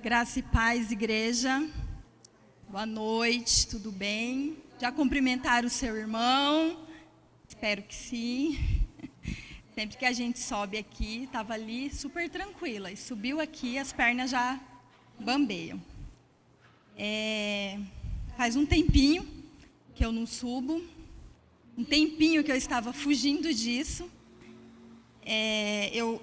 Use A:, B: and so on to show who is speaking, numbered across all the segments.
A: Graça e paz, igreja. Boa noite, tudo bem? Já cumprimentaram o seu irmão? Espero que sim. Sempre que a gente sobe aqui, estava ali super tranquila. E subiu aqui, as pernas já bambeiam. Faz um tempinho que eu não subo. Um tempinho que eu estava fugindo disso.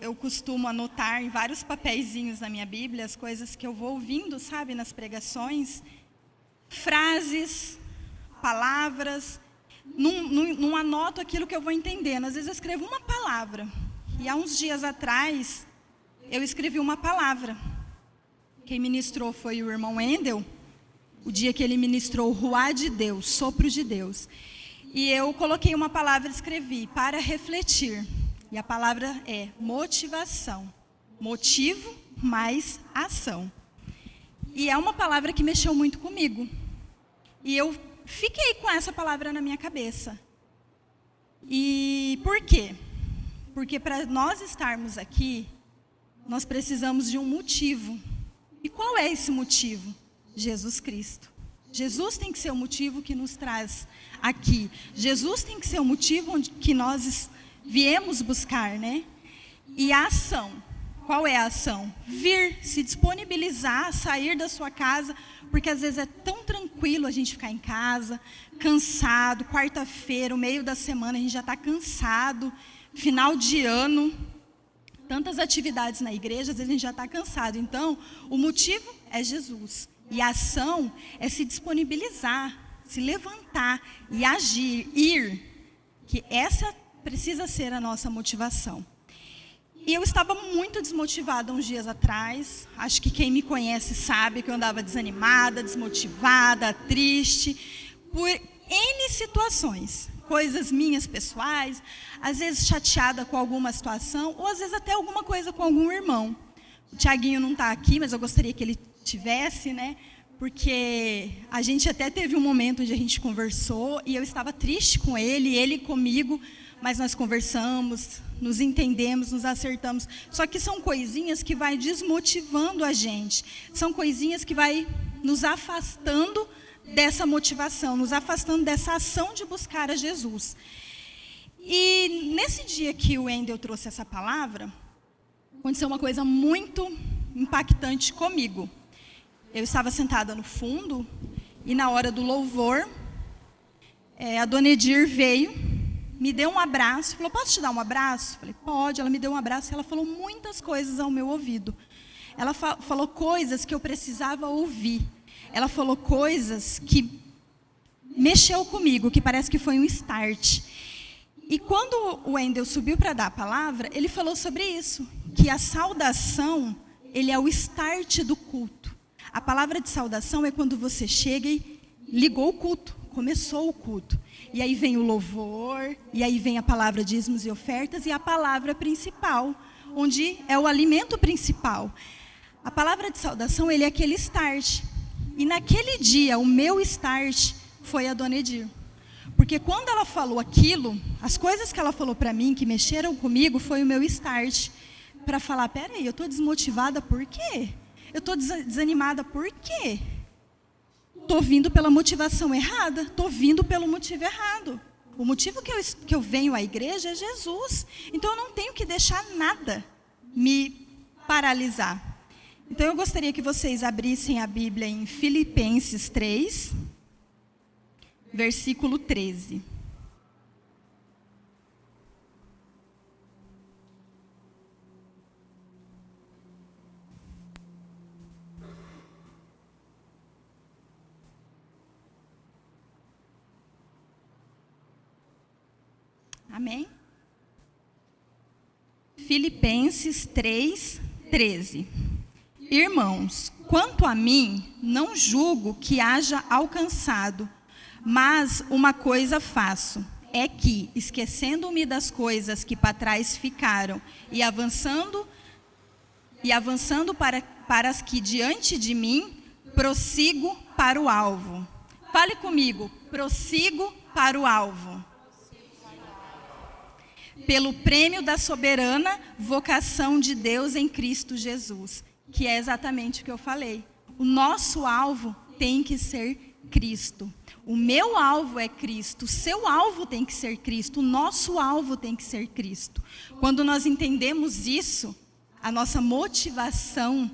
A: Eu costumo anotar em vários papeizinhos na minha Bíblia as coisas que eu vou ouvindo, sabe, nas pregações, frases, palavras, não anoto aquilo que eu vou entendendo. Às vezes eu escrevo uma palavra, e há uns dias atrás eu escrevi uma palavra. Quem ministrou foi o irmão Wendel, o dia que ele ministrou o Ruá de Deus, sopro de Deus. E eu coloquei uma palavra e escrevi, para refletir. E a palavra é motivação. Motivo mais ação. E é uma palavra que mexeu muito comigo. E eu fiquei com essa palavra na minha cabeça. E por quê? Porque para nós estarmos aqui, nós precisamos de um motivo. E qual é esse motivo? Jesus Cristo. Jesus tem que ser o motivo que nos traz aqui. Jesus tem que ser o motivo que nós viemos buscar, né? E a ação, qual é a ação? Vir, se disponibilizar, sair da sua casa, porque às vezes é tão tranquilo a gente ficar em casa, cansado, quarta-feira, o meio da semana a gente já está cansado, final de ano, tantas atividades na igreja, às vezes a gente já está cansado. Então, o motivo é Jesus. E a ação é se disponibilizar, se levantar e agir, ir, que essa precisa ser a nossa motivação. E eu estava muito desmotivada uns dias atrás. Acho que quem me conhece sabe que eu andava desanimada, desmotivada, triste, por N situações. Coisas minhas pessoais, às vezes chateada com alguma situação, ou às vezes até alguma coisa com algum irmão. O Tiaguinho não está aqui, mas eu gostaria que ele tivesse, né? Porque a gente até teve um momento onde a gente conversou, e eu estava triste com ele, ele comigo, mas nós conversamos, nos entendemos, nos acertamos. Só que são coisinhas que vai desmotivando a gente. São coisinhas que vai nos afastando dessa motivação, nos afastando dessa ação de buscar a Jesus. E nesse dia que o Wendel trouxe essa palavra, aconteceu uma coisa muito impactante comigo. Eu estava sentada no fundo, e na hora do louvor, a dona Edir veio, me deu um abraço, falou, posso te dar um abraço? Falei, pode. Ela me deu um abraço e ela falou muitas coisas ao meu ouvido. Ela falou coisas que eu precisava ouvir. Ela falou coisas que mexeu comigo, que parece que foi um start. E quando o Wendel subiu para dar a palavra, ele falou sobre isso, que a saudação, ele é o start do culto. A palavra de saudação é quando você chega e ligou o culto, começou o culto. E aí vem o louvor, e aí vem a palavra de dízimos e ofertas, e a palavra principal, onde é o alimento principal. A palavra de saudação, ele é aquele start. E naquele dia, o meu start foi a dona Edir. Porque quando ela falou aquilo, as coisas que ela falou para mim, que mexeram comigo, foi o meu start. Para falar, peraí, eu estou desmotivada por quê? Eu estou desanimada por quê? Estou vindo pela motivação errada, estou vindo pelo motivo errado. O motivo que eu venho à igreja é Jesus. Então eu não tenho que deixar nada me paralisar. Então eu gostaria que vocês abrissem a Bíblia em Filipenses 3, versículo 13. Amém? Filipenses 3, 13. Irmãos, quanto a mim, não julgo que haja alcançado, mas uma coisa faço, é que, esquecendo-me das coisas que para trás ficaram, e avançando para as que diante de mim, prossigo para o alvo. Fale comigo, prossigo para o alvo. Pelo prêmio da soberana vocação de Deus em Cristo Jesus. que é exatamente o que eu falei. O nosso alvo tem que ser Cristo. O meu alvo é Cristo, o seu alvo tem que ser Cristo, o nosso alvo tem que ser Cristo. Quando nós entendemos isso, a nossa motivação,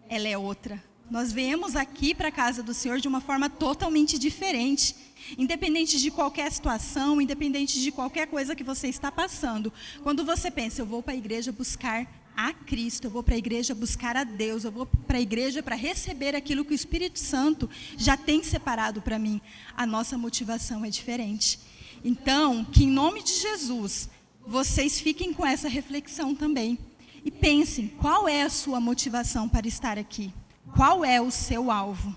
A: ela é outra. Nós viemos aqui para a casa do Senhor de uma forma totalmente diferente. Independente de qualquer situação, independente de qualquer coisa que você está passando. Quando você pensa, eu vou para a igreja buscar a Cristo, eu vou para a igreja buscar a Deus, eu vou para a igreja para receber aquilo que o Espírito Santo já tem separado para mim. A nossa motivação é diferente. Então, que em nome de Jesus, vocês fiquem com essa reflexão também. E pensem, qual é a sua motivação para estar aqui? Qual é o seu alvo?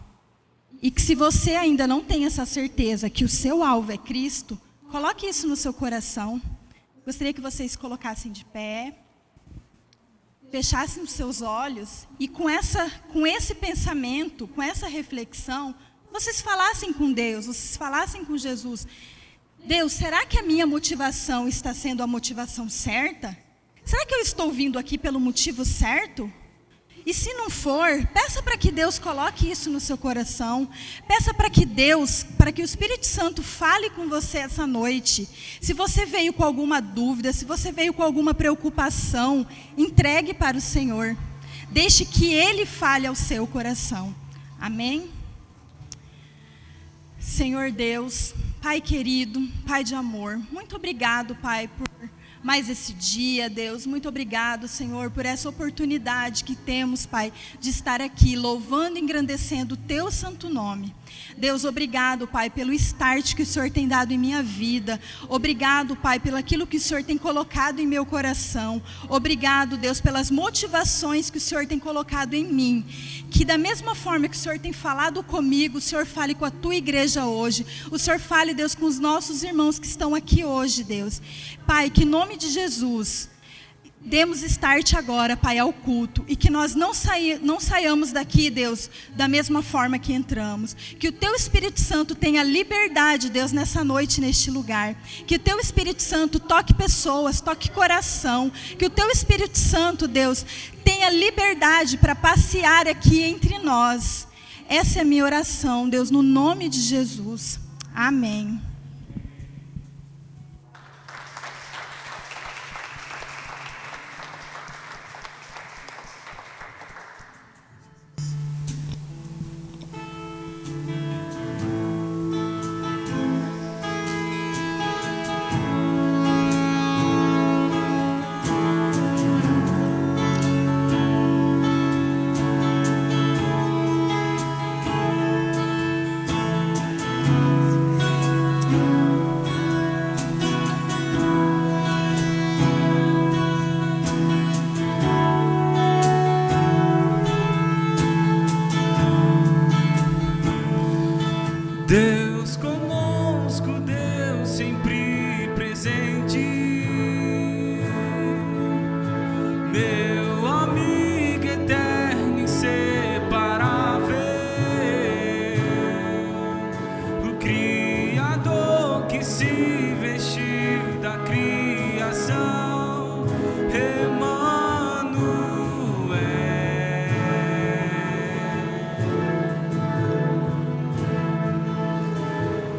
A: E que se você ainda não tem essa certeza que o seu alvo é Cristo, coloque isso no seu coração. Gostaria que vocês colocassem de pé, fechassem os seus olhos e com esse pensamento, com essa reflexão, vocês falassem com Deus, vocês falassem com Jesus. Deus, será que a minha motivação está sendo a motivação certa? Será que eu estou vindo aqui pelo motivo certo? E se não for, peça para que Deus coloque isso no seu coração. Peça para que o Espírito Santo fale com você essa noite. Se você veio com alguma dúvida, se você veio com alguma preocupação, entregue para o Senhor. Deixe que Ele fale ao seu coração. Amém? Senhor Deus, Pai querido, Pai de amor, muito obrigado, Pai, por mais esse dia, Deus. Muito obrigado, Senhor, por essa oportunidade que temos, Pai, de estar aqui louvando e engrandecendo o Teu santo nome. Deus, obrigado, Pai, pelo start que o Senhor tem dado em minha vida. Obrigado, Pai, pelo aquilo que o Senhor tem colocado em meu coração. Obrigado, Deus, pelas motivações que o Senhor tem colocado em mim. Que da mesma forma que o Senhor tem falado comigo, o Senhor fale com a Tua igreja hoje. O Senhor fale, Deus, com os nossos irmãos que estão aqui hoje, Deus. Pai, que em nome de Jesus, demos start agora, Pai, ao culto. E que nós não saiamos daqui, Deus, da mesma forma que entramos. Que o Teu Espírito Santo tenha liberdade, Deus, nessa noite, neste lugar. Que o Teu Espírito Santo toque pessoas, toque coração. Que o Teu Espírito Santo, Deus, tenha liberdade para passear aqui entre nós. Essa é a minha oração, Deus, no nome de Jesus. Amém.
B: Deus conosco, Deus sempre presente, meu amigo eterno, inseparável, o Criador que se vestiu da criação,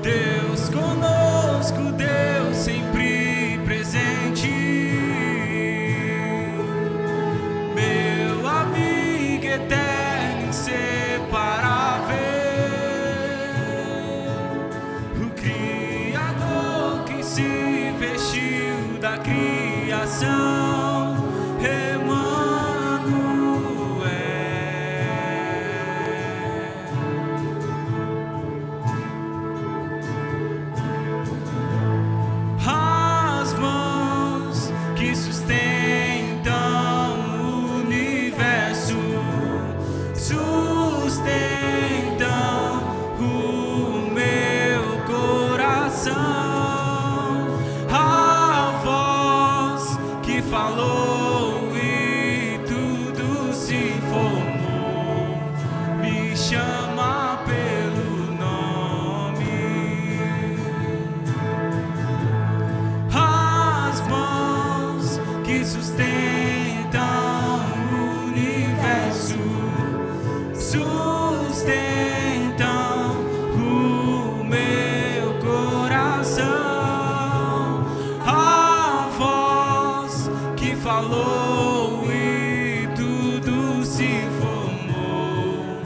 B: Deus conosco, Deus sempre presente, meu amigo eterno, inseparável, o Criador que se vestiu da criação, falou e tudo se formou, me chama pelo nome, as mãos que sustentam o universo. falou e tudo se formou.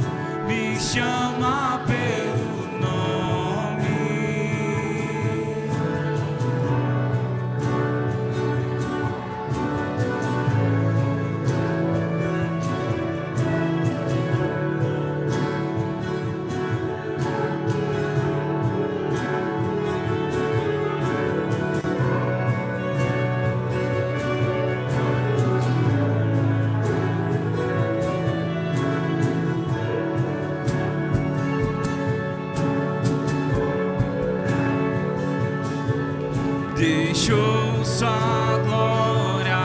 B: Me chama pelo nome. Deixou sua glória,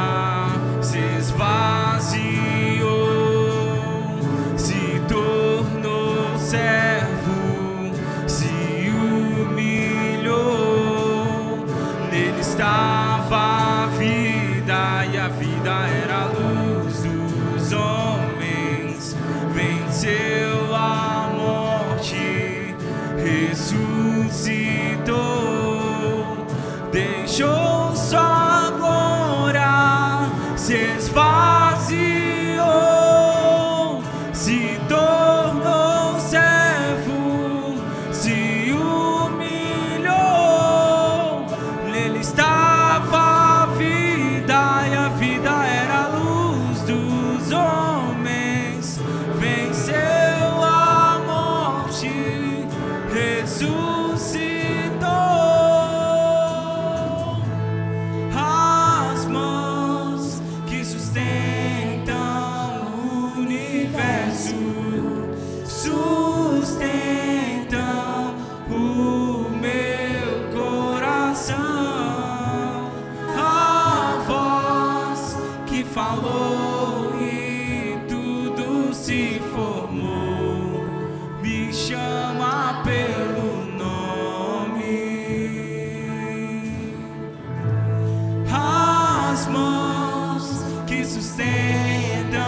B: se esvaziou, se tornou servo, se humilhou. Nele estava a vida e a vida era a luz dos homens. Venceu a morte, ressuscitou. Deixou sua glória, se esvaziou, se tornou servo, se humilhou. Nele estava a vida e a vida era a luz dos homens. Venceu a morte, ressuscitou. Sustentam o meu coração, a voz que falou e tudo se formou, me chama pelo nome. As mãos que sustentam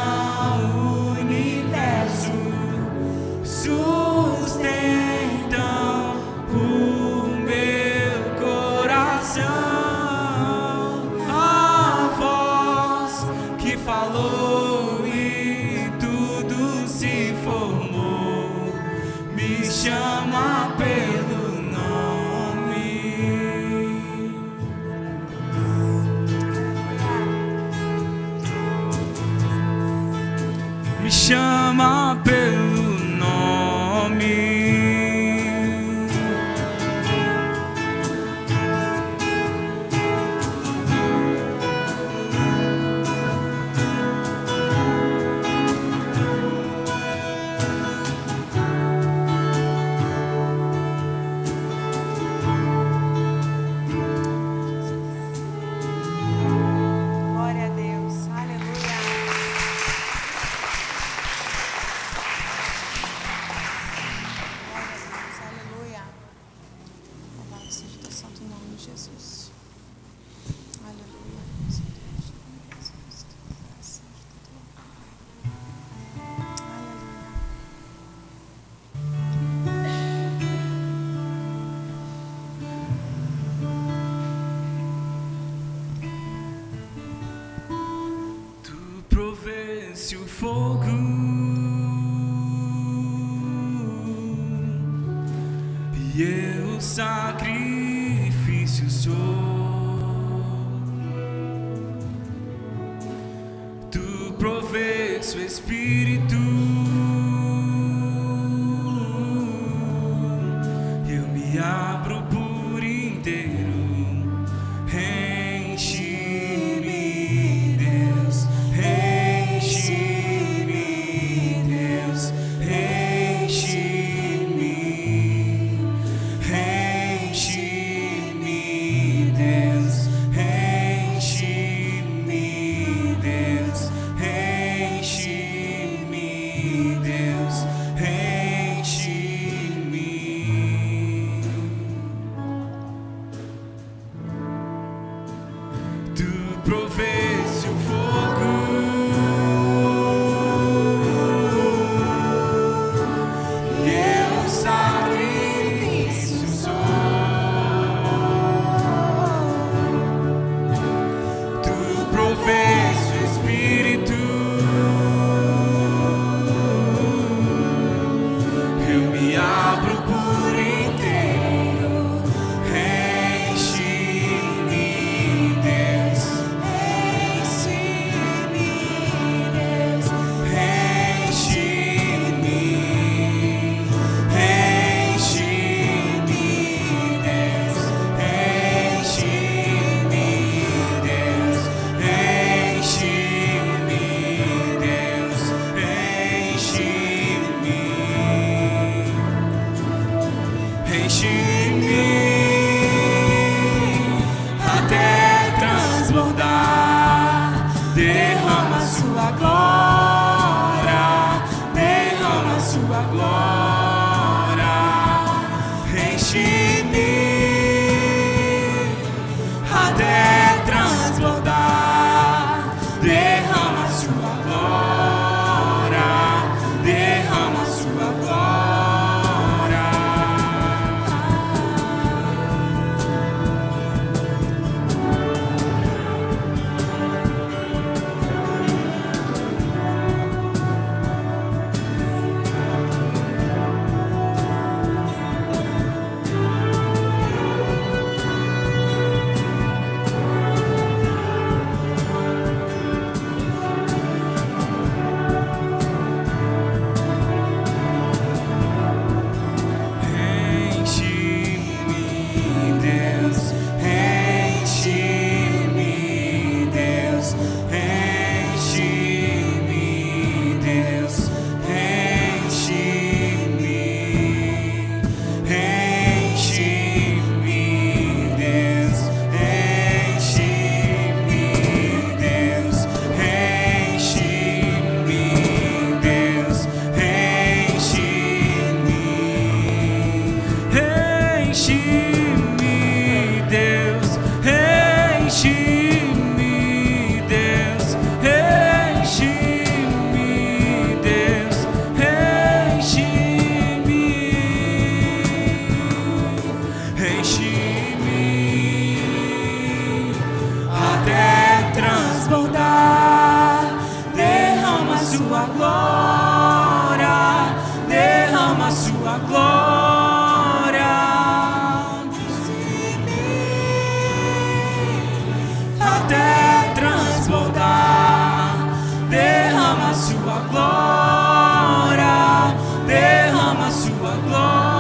B: o universo sustentam o meu coração, a voz que falou e tudo se formou, me chama pelo nome. Me chama pelo provesse o fogo e eu o sacrifício sou. Tu provesse o Espírito, eu me abro por inteiro. Provesse o fogo e eu o sacrifício sou. Tu provesse
C: sua glória, derrama sua glória, enche-me até transbordar, derrama sua glória, derrama sua glória. Até transbordar, derrama sua glória, derrama sua glória, até transbordar, derrama sua glória, derrama sua glória.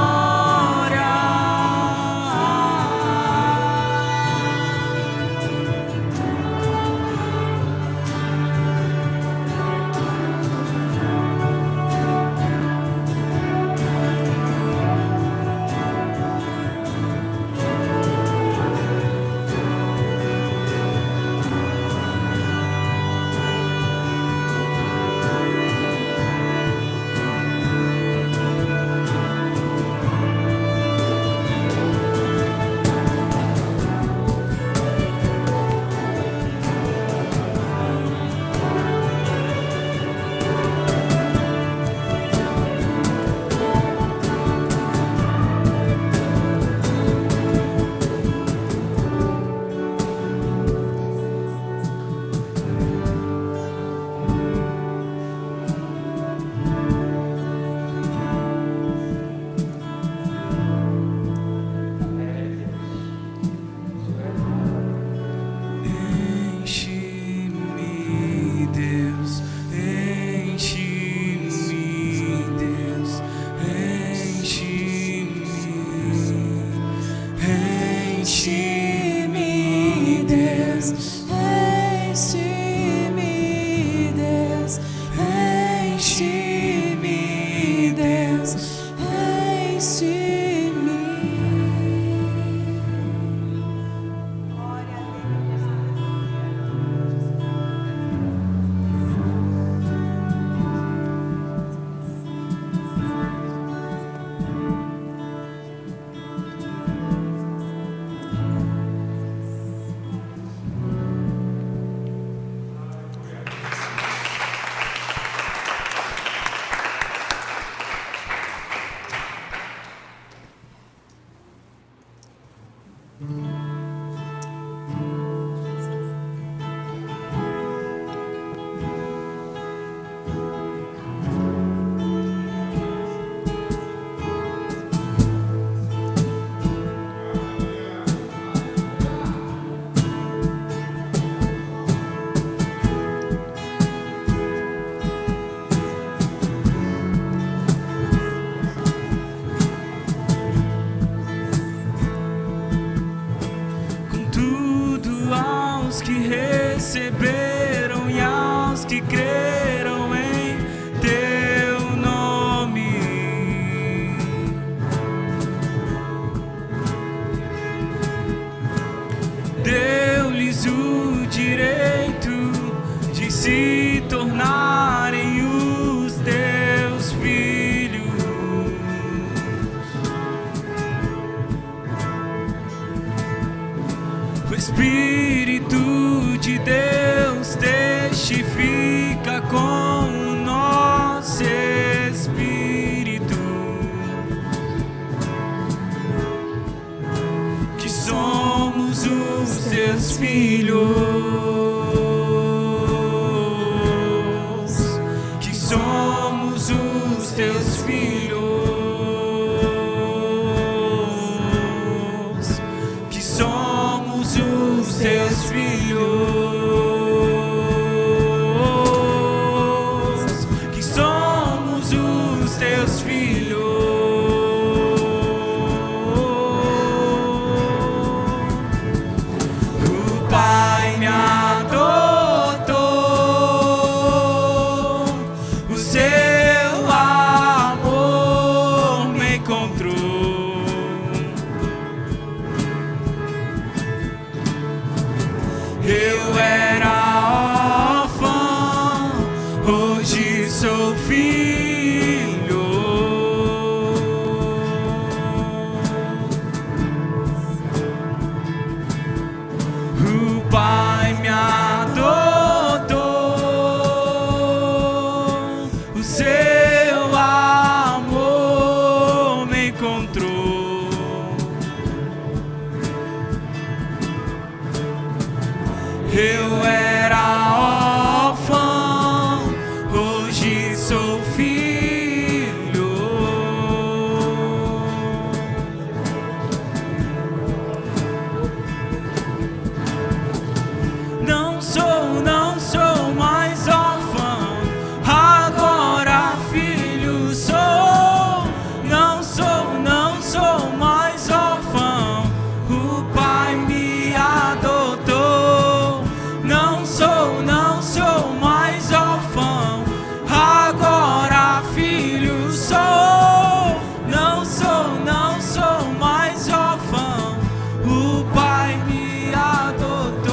C: Enche-me, Deus, enche-me, Deus, enche-me, Deus, enche-me. Glória a Deus. receberam e aos que creram em teu nome. Deu-lhes o direito de se Deus testifica com o nosso espírito que somos os teus filhos, que somos os teus filhos, que somos os teus filhos, que somos os teus filhos. O Pai me adotou, o seu amor me encontrou. Eu era órfão, hoje sou filho. O Pai me adotou, o seu amor me encontrou. Eu era órfão, hoje sou filho. Não sou mais órfão, agora filho sou. Não sou mais órfão, o Pai me adotou. Não sou mais órfão, agora filho sou. Não sou mais órfão, o Pai me adotou.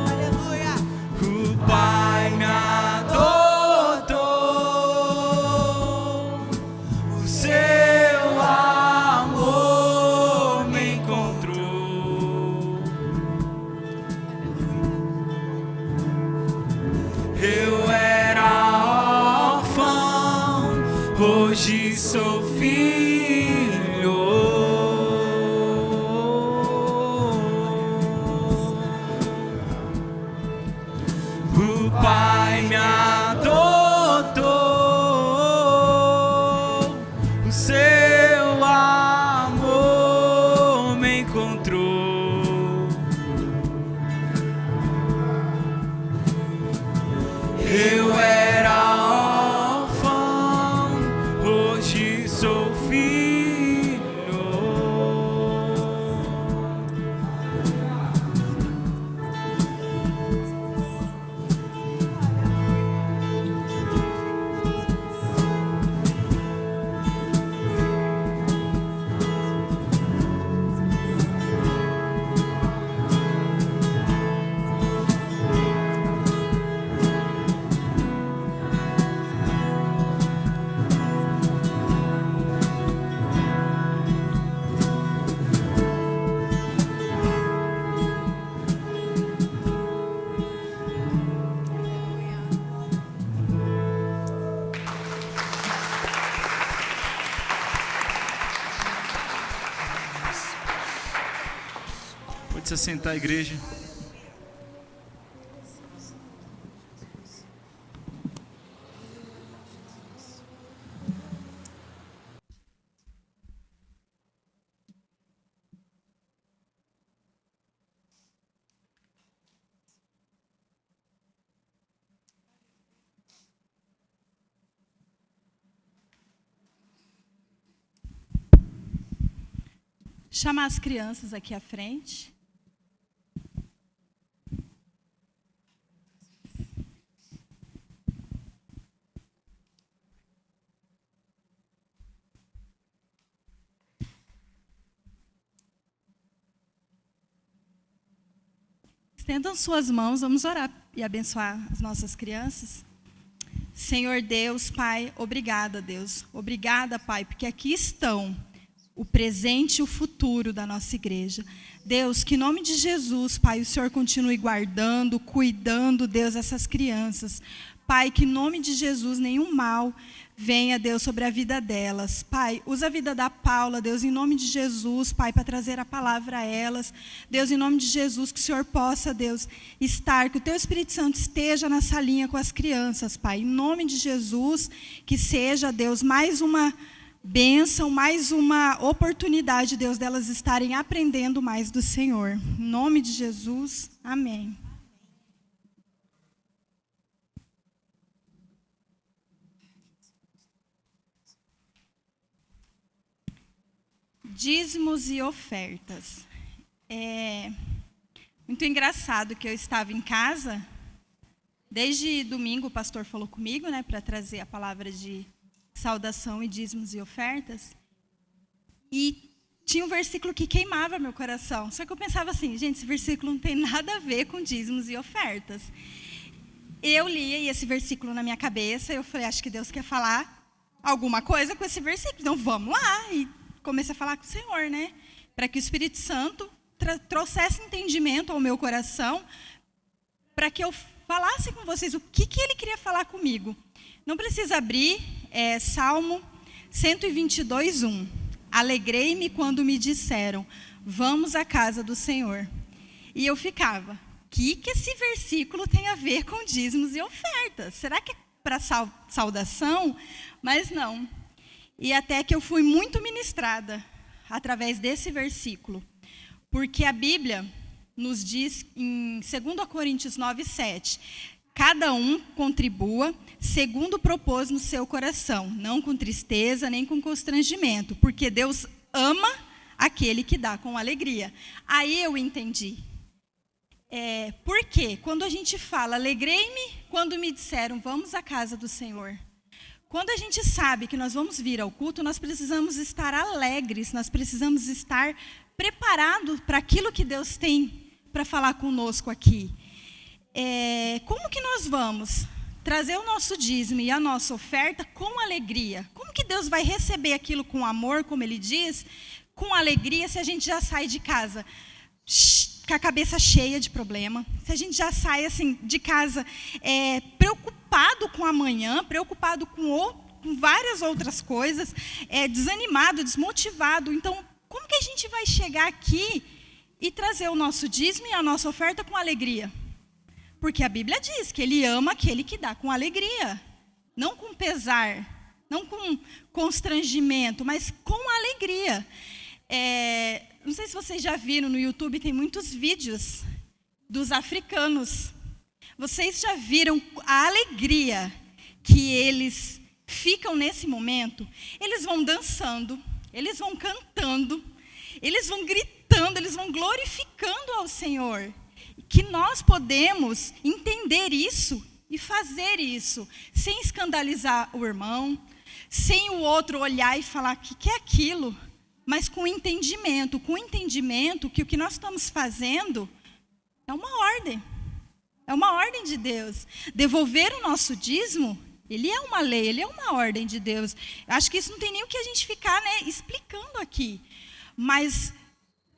A: Aleluia.
C: O Pai me adotou, o seu amor me encontrou. Eu era órfão, hoje sou filho. O Pai me adotou, o seu amor me encontrou. Eu era órfão, hoje sou filho. Pode se assentar, igreja.
A: Chamar as crianças aqui à frente. Estendam suas mãos, vamos orar e abençoar as nossas crianças. Senhor Deus, Pai, obrigada, Deus. Obrigada, Pai, porque aqui estão o presente e o futuro da nossa igreja. Deus, que em nome de Jesus, Pai, o Senhor continue guardando, cuidando, Deus, essas crianças. Pai, que em nome de Jesus nenhum mal venha, Deus, sobre a vida delas. Pai, usa a vida da Paula, Deus, em nome de Jesus, Pai, para trazer a palavra a elas. Deus, em nome de Jesus, que o Senhor possa, Deus, estar, que o Teu Espírito Santo esteja na salinha com as crianças, Pai. Em nome de Jesus, que seja, Deus, mais uma bênção, mais uma oportunidade, Deus, delas estarem aprendendo mais do Senhor. Em nome de Jesus, amém. Dízimos e ofertas. É muito engraçado que eu estava em casa, desde domingo o pastor falou comigo, né, para trazer a palavra de saudação e dízimos e ofertas, e tinha um versículo que queimava meu coração, só que eu pensava assim, gente, esse versículo não tem nada a ver com dízimos e ofertas. Eu lia esse versículo na minha cabeça, eu falei, acho que Deus quer falar alguma coisa com esse versículo, então vamos lá, e comecei a falar com o Senhor, né? Para que o Espírito Santo trouxesse entendimento ao meu coração, para que eu falasse com vocês o que Ele queria falar comigo. Não precisa abrir, Salmo 122, 1. Alegrei-me quando me disseram, vamos à casa do Senhor. E eu ficava, o que esse versículo tem a ver com dízimos e ofertas? Será que é para saudação? Mas não. E até que eu fui muito ministrada através desse versículo. Porque a Bíblia nos diz em 2 Coríntios 9, 7, cada um contribua segundo propôs no seu coração, não com tristeza nem com constrangimento, porque Deus ama aquele que dá com alegria. Aí eu entendi. Porque quando a gente fala, alegrei-me quando me disseram, vamos à casa do Senhor. Quando a gente sabe que nós vamos vir ao culto, nós precisamos estar alegres, nós precisamos estar preparados para aquilo que Deus tem para falar conosco aqui. Como que nós vamos trazer o nosso dízimo e a nossa oferta com alegria? Como que Deus vai receber aquilo com amor, como Ele diz, com alegria, se a gente já sai de casa com a cabeça cheia de problema, se a gente já sai assim, de casa preocupado com amanhã, preocupado com várias outras coisas, desanimado, desmotivado. Então, como que a gente vai chegar aqui e trazer o nosso dízimo e a nossa oferta com alegria? Porque a Bíblia diz que Ele ama aquele que dá com alegria, não com pesar, não com constrangimento, mas com alegria. Não sei se vocês já viram no YouTube, tem muitos vídeos dos africanos. Vocês já viram a alegria que eles ficam nesse momento? Eles vão dançando, eles vão cantando, eles vão gritando, eles vão glorificando ao Senhor. Que nós podemos entender isso e fazer isso, sem escandalizar o irmão, sem o outro olhar e falar, o que é aquilo? Mas com entendimento que o que nós estamos fazendo é uma ordem de Deus. Devolver o nosso dízimo, ele é uma lei, ele é uma ordem de Deus. Acho que isso não tem nem o que a gente ficar, explicando aqui. Mas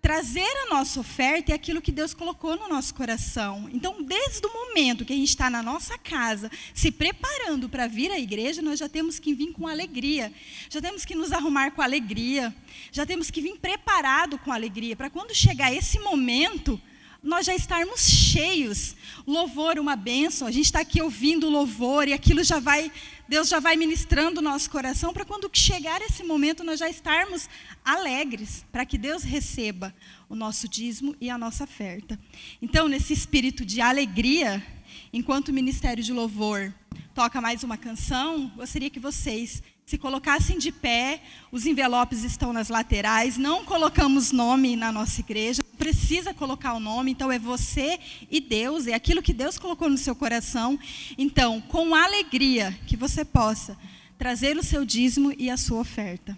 A: trazer a nossa oferta é aquilo que Deus colocou no nosso coração. Então, desde o momento que a gente está na nossa casa, se preparando para vir à igreja, nós já temos que vir com alegria. Já temos que nos arrumar com alegria. Já temos que vir preparado com alegria, para quando chegar esse momento, nós já estarmos cheios. Louvor, uma bênção. A gente está aqui ouvindo o louvor e aquilo Deus já vai ministrando o nosso coração, para quando chegar esse momento, nós já estarmos alegres, para que Deus receba o nosso dízimo e a nossa oferta. Então, nesse espírito de alegria, enquanto o Ministério de Louvor toca mais uma canção, gostaria que vocês se colocassem de pé. Os envelopes estão nas laterais, não colocamos nome na nossa igreja, não precisa colocar o nome, então é você e Deus, é aquilo que Deus colocou no seu coração. Então, com alegria, que você possa trazer o seu dízimo e a sua oferta.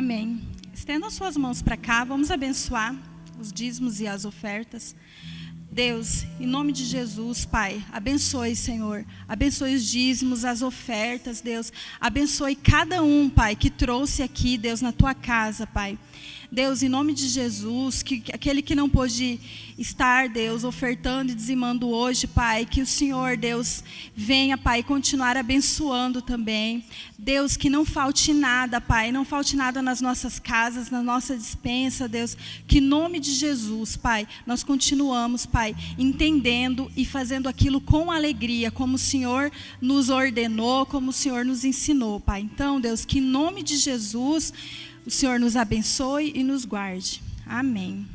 A: Amém. Estenda suas mãos para cá, vamos abençoar os dízimos e as ofertas. Deus, em nome de Jesus, Pai, abençoe, Senhor, abençoe os dízimos, as ofertas, Deus, abençoe cada um, Pai, que trouxe aqui, Deus, na tua casa, Pai. Deus, em nome de Jesus, que aquele que não pôde estar, Deus, ofertando e dizimando hoje, Pai, que o Senhor, Deus, venha, Pai, continuar abençoando também. Deus, que não falte nada, Pai, não falte nada nas nossas casas, na nossa despensa, Deus, que em nome de Jesus, Pai, nós continuamos, Pai, entendendo e fazendo aquilo com alegria, como o Senhor nos ordenou, como o Senhor nos ensinou, Pai. Então, Deus, que em nome de Jesus, o Senhor nos abençoe e nos guarde. Amém.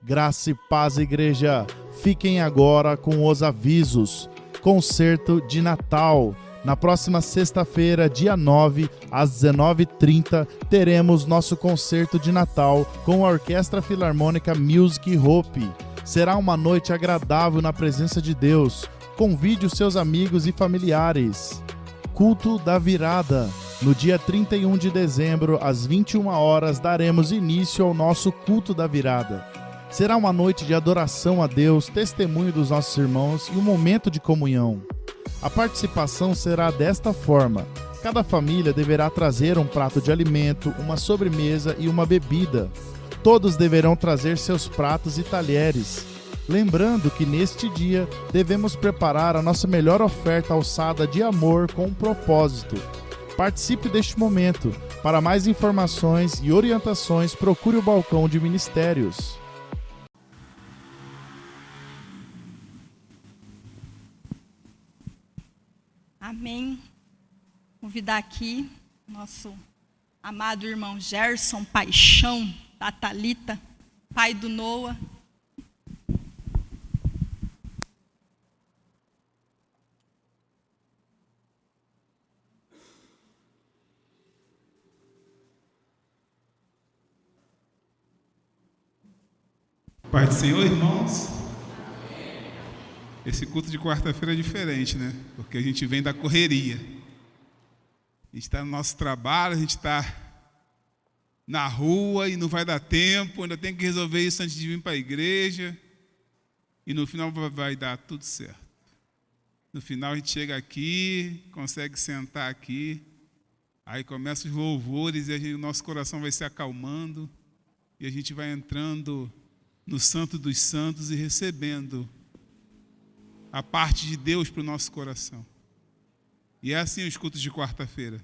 D: Graça e paz, igreja. Fiquem agora com os avisos. Concerto de Natal. Na próxima sexta-feira, dia 9, às 19h30, teremos nosso concerto de Natal com a Orquestra Filarmônica Music Hope. Será uma noite agradável na presença de Deus. Convide os seus amigos e familiares. Culto da Virada. No dia 31 de dezembro, às 21 horas, daremos início ao nosso Culto da Virada. Será uma noite de adoração a Deus, testemunho dos nossos irmãos e um momento de comunhão. A participação será desta forma: cada família deverá trazer um prato de alimento, uma sobremesa e uma bebida. Todos deverão trazer seus pratos e talheres. Lembrando que neste dia devemos preparar a nossa melhor oferta alçada de amor com um propósito. Participe deste momento. Para mais informações e orientações, procure o balcão de ministérios.
A: Amém. Convidar aqui nosso amado irmão Gerson Paixão, da Thalita, pai do Noah.
E: Pai do Senhor, irmãos. Esse culto de quarta-feira é diferente, né? Porque a gente vem da correria. A gente está no nosso trabalho, a gente está na rua e não vai dar tempo, ainda tem que resolver isso antes de vir para a igreja. E no final vai dar tudo certo. No final a gente chega aqui, consegue sentar aqui, aí começam os louvores e o nosso coração vai se acalmando e a gente vai entrando no Santo dos Santos e recebendo a parte de Deus para o nosso coração. E é assim os cultos de quarta-feira.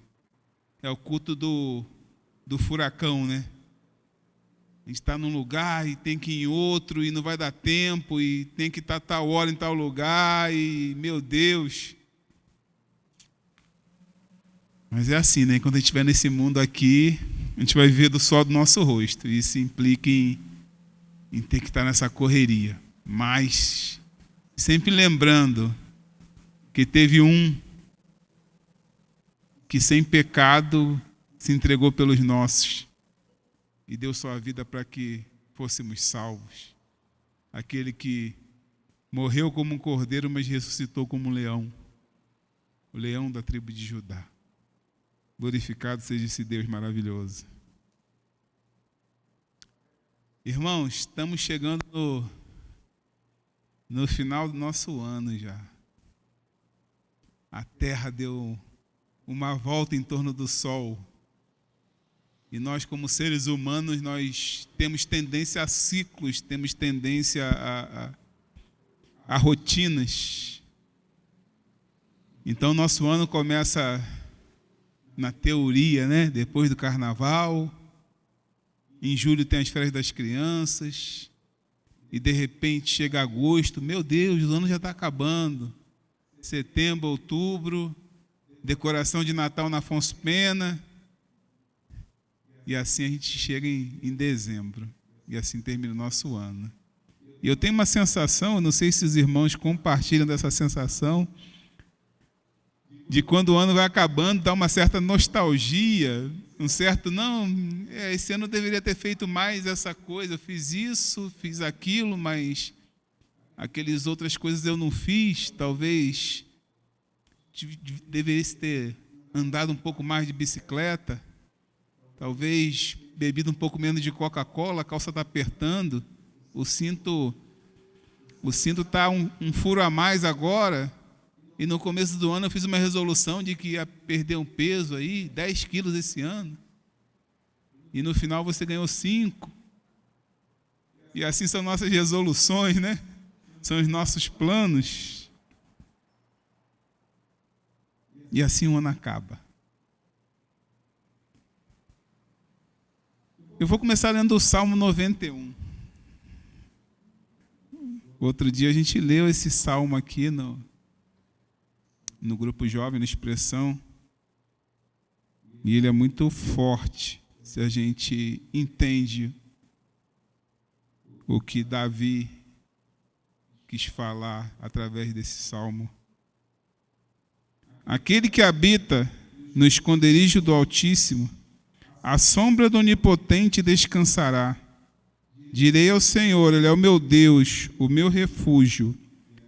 E: É o culto do furacão, né? A gente está num lugar e tem que ir em outro e não vai dar tempo e tem que estar tal hora em tal lugar e, meu Deus. Mas é assim, né? Quando a gente estiver nesse mundo aqui, a gente vai ver do sol do nosso rosto. E isso implica em ter que estar nessa correria. Mas sempre lembrando que teve um que sem pecado se entregou pelos nossos e deu sua vida para que fôssemos salvos. Aquele que morreu como um cordeiro, mas ressuscitou como um leão. O leão da tribo de Judá. Glorificado seja esse Deus maravilhoso. Irmãos, estamos chegando no final do nosso ano já. A Terra deu uma volta em torno do Sol. E nós, como seres humanos, nós temos tendência a ciclos, temos tendência a rotinas. Então, nosso ano começa na teoria, né? Depois do Carnaval. Em julho tem as férias das crianças. E de repente chega agosto. Meu Deus, o ano já está acabando. Setembro, outubro. Decoração de Natal na Afonso Pena. E assim a gente chega em dezembro. E assim termina o nosso ano. E eu tenho uma sensação, eu não sei se os irmãos compartilham dessa sensação, de quando o ano vai acabando, dá uma certa nostalgia, um certo, esse ano eu deveria ter feito mais essa coisa, eu fiz isso, fiz aquilo, mas aquelas outras coisas eu não fiz, talvez deveria ter andado um pouco mais de bicicleta, talvez bebido um pouco menos de Coca-Cola, a calça está apertando, o cinto está um furo a mais agora, e no começo do ano eu fiz uma resolução de que ia perder um peso aí, 10 quilos esse ano, e no final você ganhou 5. E assim são nossas resoluções, né? São os nossos planos. E assim o ano acaba. Eu vou começar lendo o Salmo 91. Outro dia a gente leu esse salmo aqui no grupo jovem, na Expressão. E ele é muito forte, se a gente entende o que Davi quis falar através desse salmo. Aquele que habita no esconderijo do Altíssimo, à sombra do Onipotente descansará. Direi ao Senhor, Ele é o meu Deus, o meu refúgio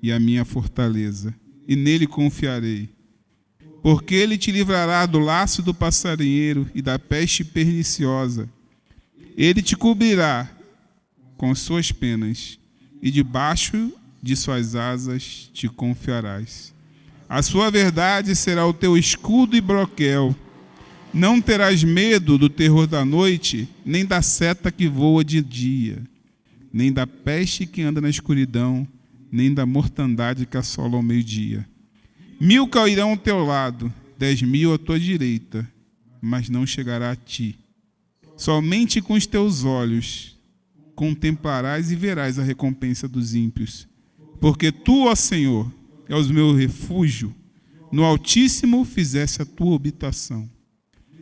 E: e a minha fortaleza, e nele confiarei. Porque Ele te livrará do laço do passarinheiro e da peste perniciosa. Ele te cobrirá com suas penas, e debaixo de suas asas te confiarás. A sua verdade será o teu escudo e broquel. Não terás medo do terror da noite, nem da seta que voa de dia, nem da peste que anda na escuridão, nem da mortandade que assola ao meio-dia. 1000 cairão ao teu lado, 10.000 à tua direita, mas não chegará a ti. Somente com os teus olhos contemplarás e verás a recompensa dos ímpios. Porque tu, ó Senhor, és o meu refúgio, no Altíssimo fizeste a tua habitação.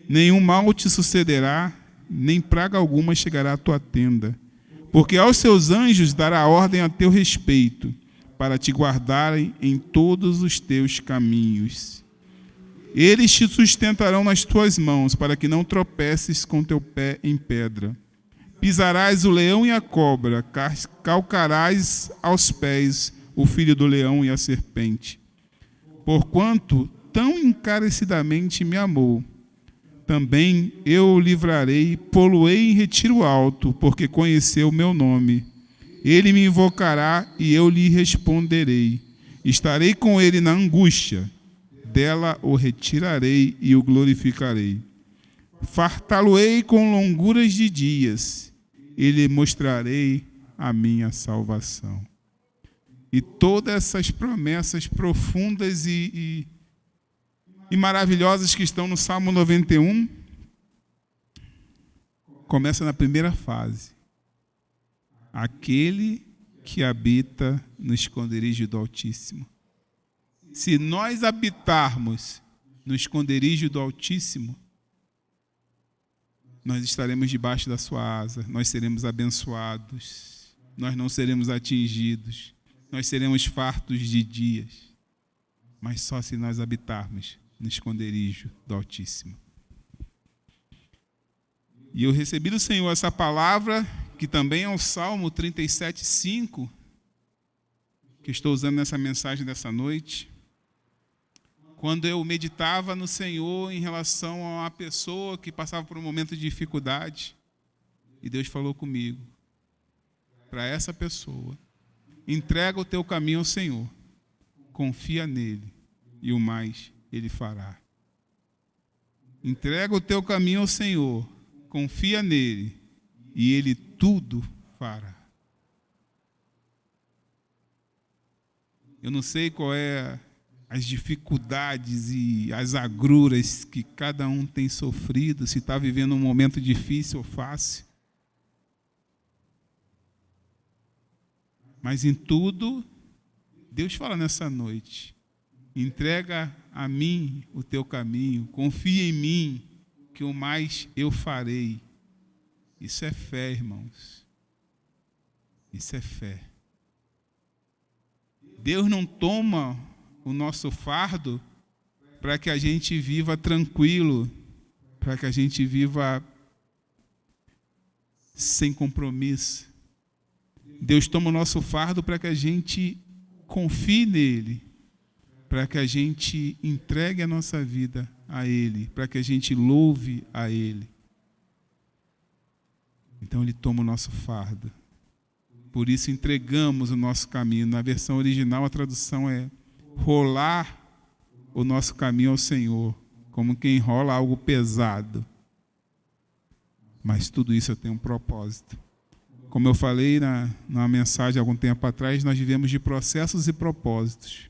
E: Nenhum mal te sucederá, nem praga alguma chegará à tua tenda. Porque aos seus anjos dará ordem a teu respeito, para te guardarem em todos os teus caminhos. Eles te sustentarão nas tuas mãos, para que não tropeces com teu pé em pedra. Pisarás o leão e a cobra, calcarás aos pés o filho do leão e a serpente. Porquanto tão encarecidamente me amou, também eu o livrarei, pô-lo-ei em retiro alto, porque conheceu o meu nome. Ele me invocará e eu lhe responderei. Estarei com ele na angústia, dela o retirarei e o glorificarei. Fartá-lo-ei com longuras de dias, e lhe mostrarei a minha salvação. E todas essas promessas profundas e maravilhosas que estão no Salmo 91, começa na primeira fase. Aquele que habita no esconderijo do Altíssimo. Se nós habitarmos no esconderijo do Altíssimo, nós estaremos debaixo da sua asa, nós seremos abençoados, nós não seremos atingidos, nós seremos fartos de dias, mas só se nós habitarmos no esconderijo do Altíssimo. E eu recebi do Senhor essa palavra, que também é o Salmo 37:5, que estou usando nessa mensagem dessa noite, quando eu meditava no Senhor em relação a uma pessoa que passava por um momento de dificuldade, e Deus falou comigo, para essa pessoa, entrega o teu caminho ao Senhor, confia nele, e o mais Ele fará. Entrega o teu caminho ao Senhor, confia nele, e Ele tudo fará. Eu não sei qual é as dificuldades e as agruras que cada um tem sofrido, se está vivendo um momento difícil ou fácil. Mas em tudo, Deus fala nessa noite, entrega a mim o teu caminho, confia em mim, que o mais eu farei. Isso é fé, irmãos. Isso é fé. Deus não toma o nosso fardo para que a gente viva tranquilo, para que a gente viva sem compromisso. Deus toma o nosso fardo para que a gente confie nele, para que a gente entregue a nossa vida a Ele, para que a gente louve a Ele. Então Ele toma o nosso fardo. Por isso entregamos o nosso caminho. Na versão original a tradução é rolar o nosso caminho ao Senhor, como quem rola algo pesado. Mas tudo isso tem um propósito. Como eu falei numa mensagem há algum tempo atrás, nós vivemos de processos e propósitos.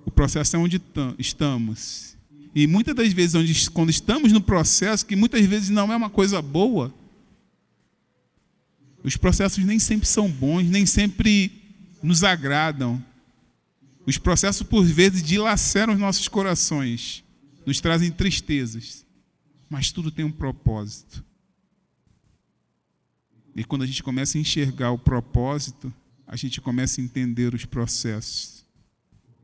E: O processo é onde estamos. E muitas das vezes, quando estamos no processo, que muitas vezes não é uma coisa boa, os processos nem sempre são bons, nem sempre nos agradam. Os processos, por vezes, dilaceram os nossos corações, nos trazem tristezas. Mas tudo tem um propósito. E quando a gente começa a enxergar o propósito, a gente começa a entender os processos.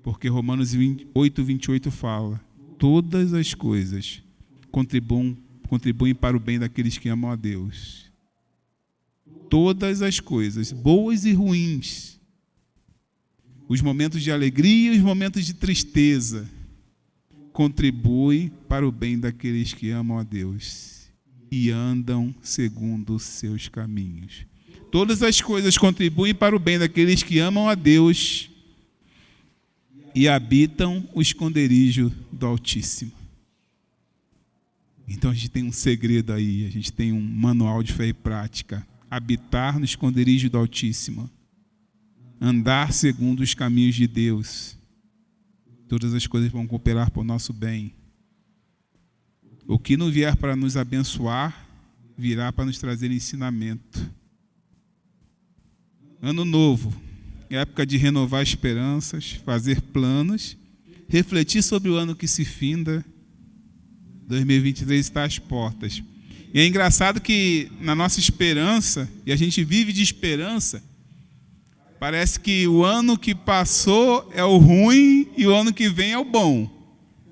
E: Porque Romanos 8:28 fala: todas as coisas contribuem para o bem daqueles que amam a Deus. Todas as coisas, boas e ruins, os momentos de alegria e os momentos de tristeza, contribuem para o bem daqueles que amam a Deus e andam segundo os seus caminhos. Todas as coisas contribuem para o bem daqueles que amam a Deus e habitam o esconderijo do Altíssimo. Então a gente tem um segredo aí, a gente tem um manual de fé e prática. Habitar no esconderijo do Altíssimo. Andar segundo os caminhos de Deus. Todas as coisas vão cooperar para o nosso bem. O que não vier para nos abençoar, virá para nos trazer ensinamento. Ano novo, época de renovar esperanças, fazer planos, refletir sobre o ano que se finda. 2023 está às portas. E é engraçado que na nossa esperança, e a gente vive de esperança, parece que o ano que passou é o ruim e o ano que vem é o bom.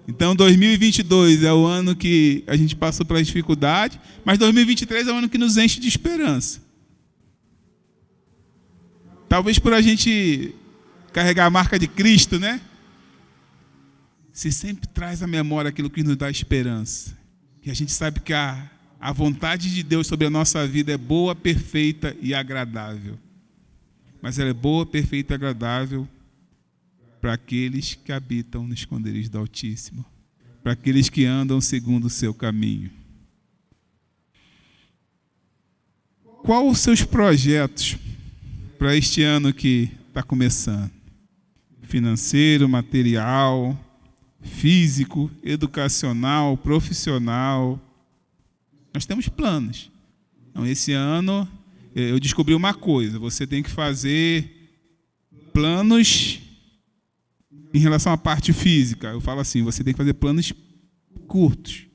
E: Então 2022 é o ano que a gente passou pela dificuldade, mas 2023 é o ano que nos enche de esperança. Talvez por a gente carregar a marca de Cristo, né? Se sempre traz à memória aquilo que nos dá esperança. Que a gente sabe que a vontade de Deus sobre a nossa vida é boa, perfeita e agradável. Mas ela é boa, perfeita e agradável para aqueles que habitam no esconderijo do Altíssimo. Para aqueles que andam segundo o seu caminho. Qual os seus projetos para este ano que está começando? Financeiro, material, físico, educacional, profissional. Nós temos planos. Então, esse ano, eu descobri uma coisa. Você tem que fazer planos em relação à parte física. Eu falo assim, você tem que fazer planos curtos.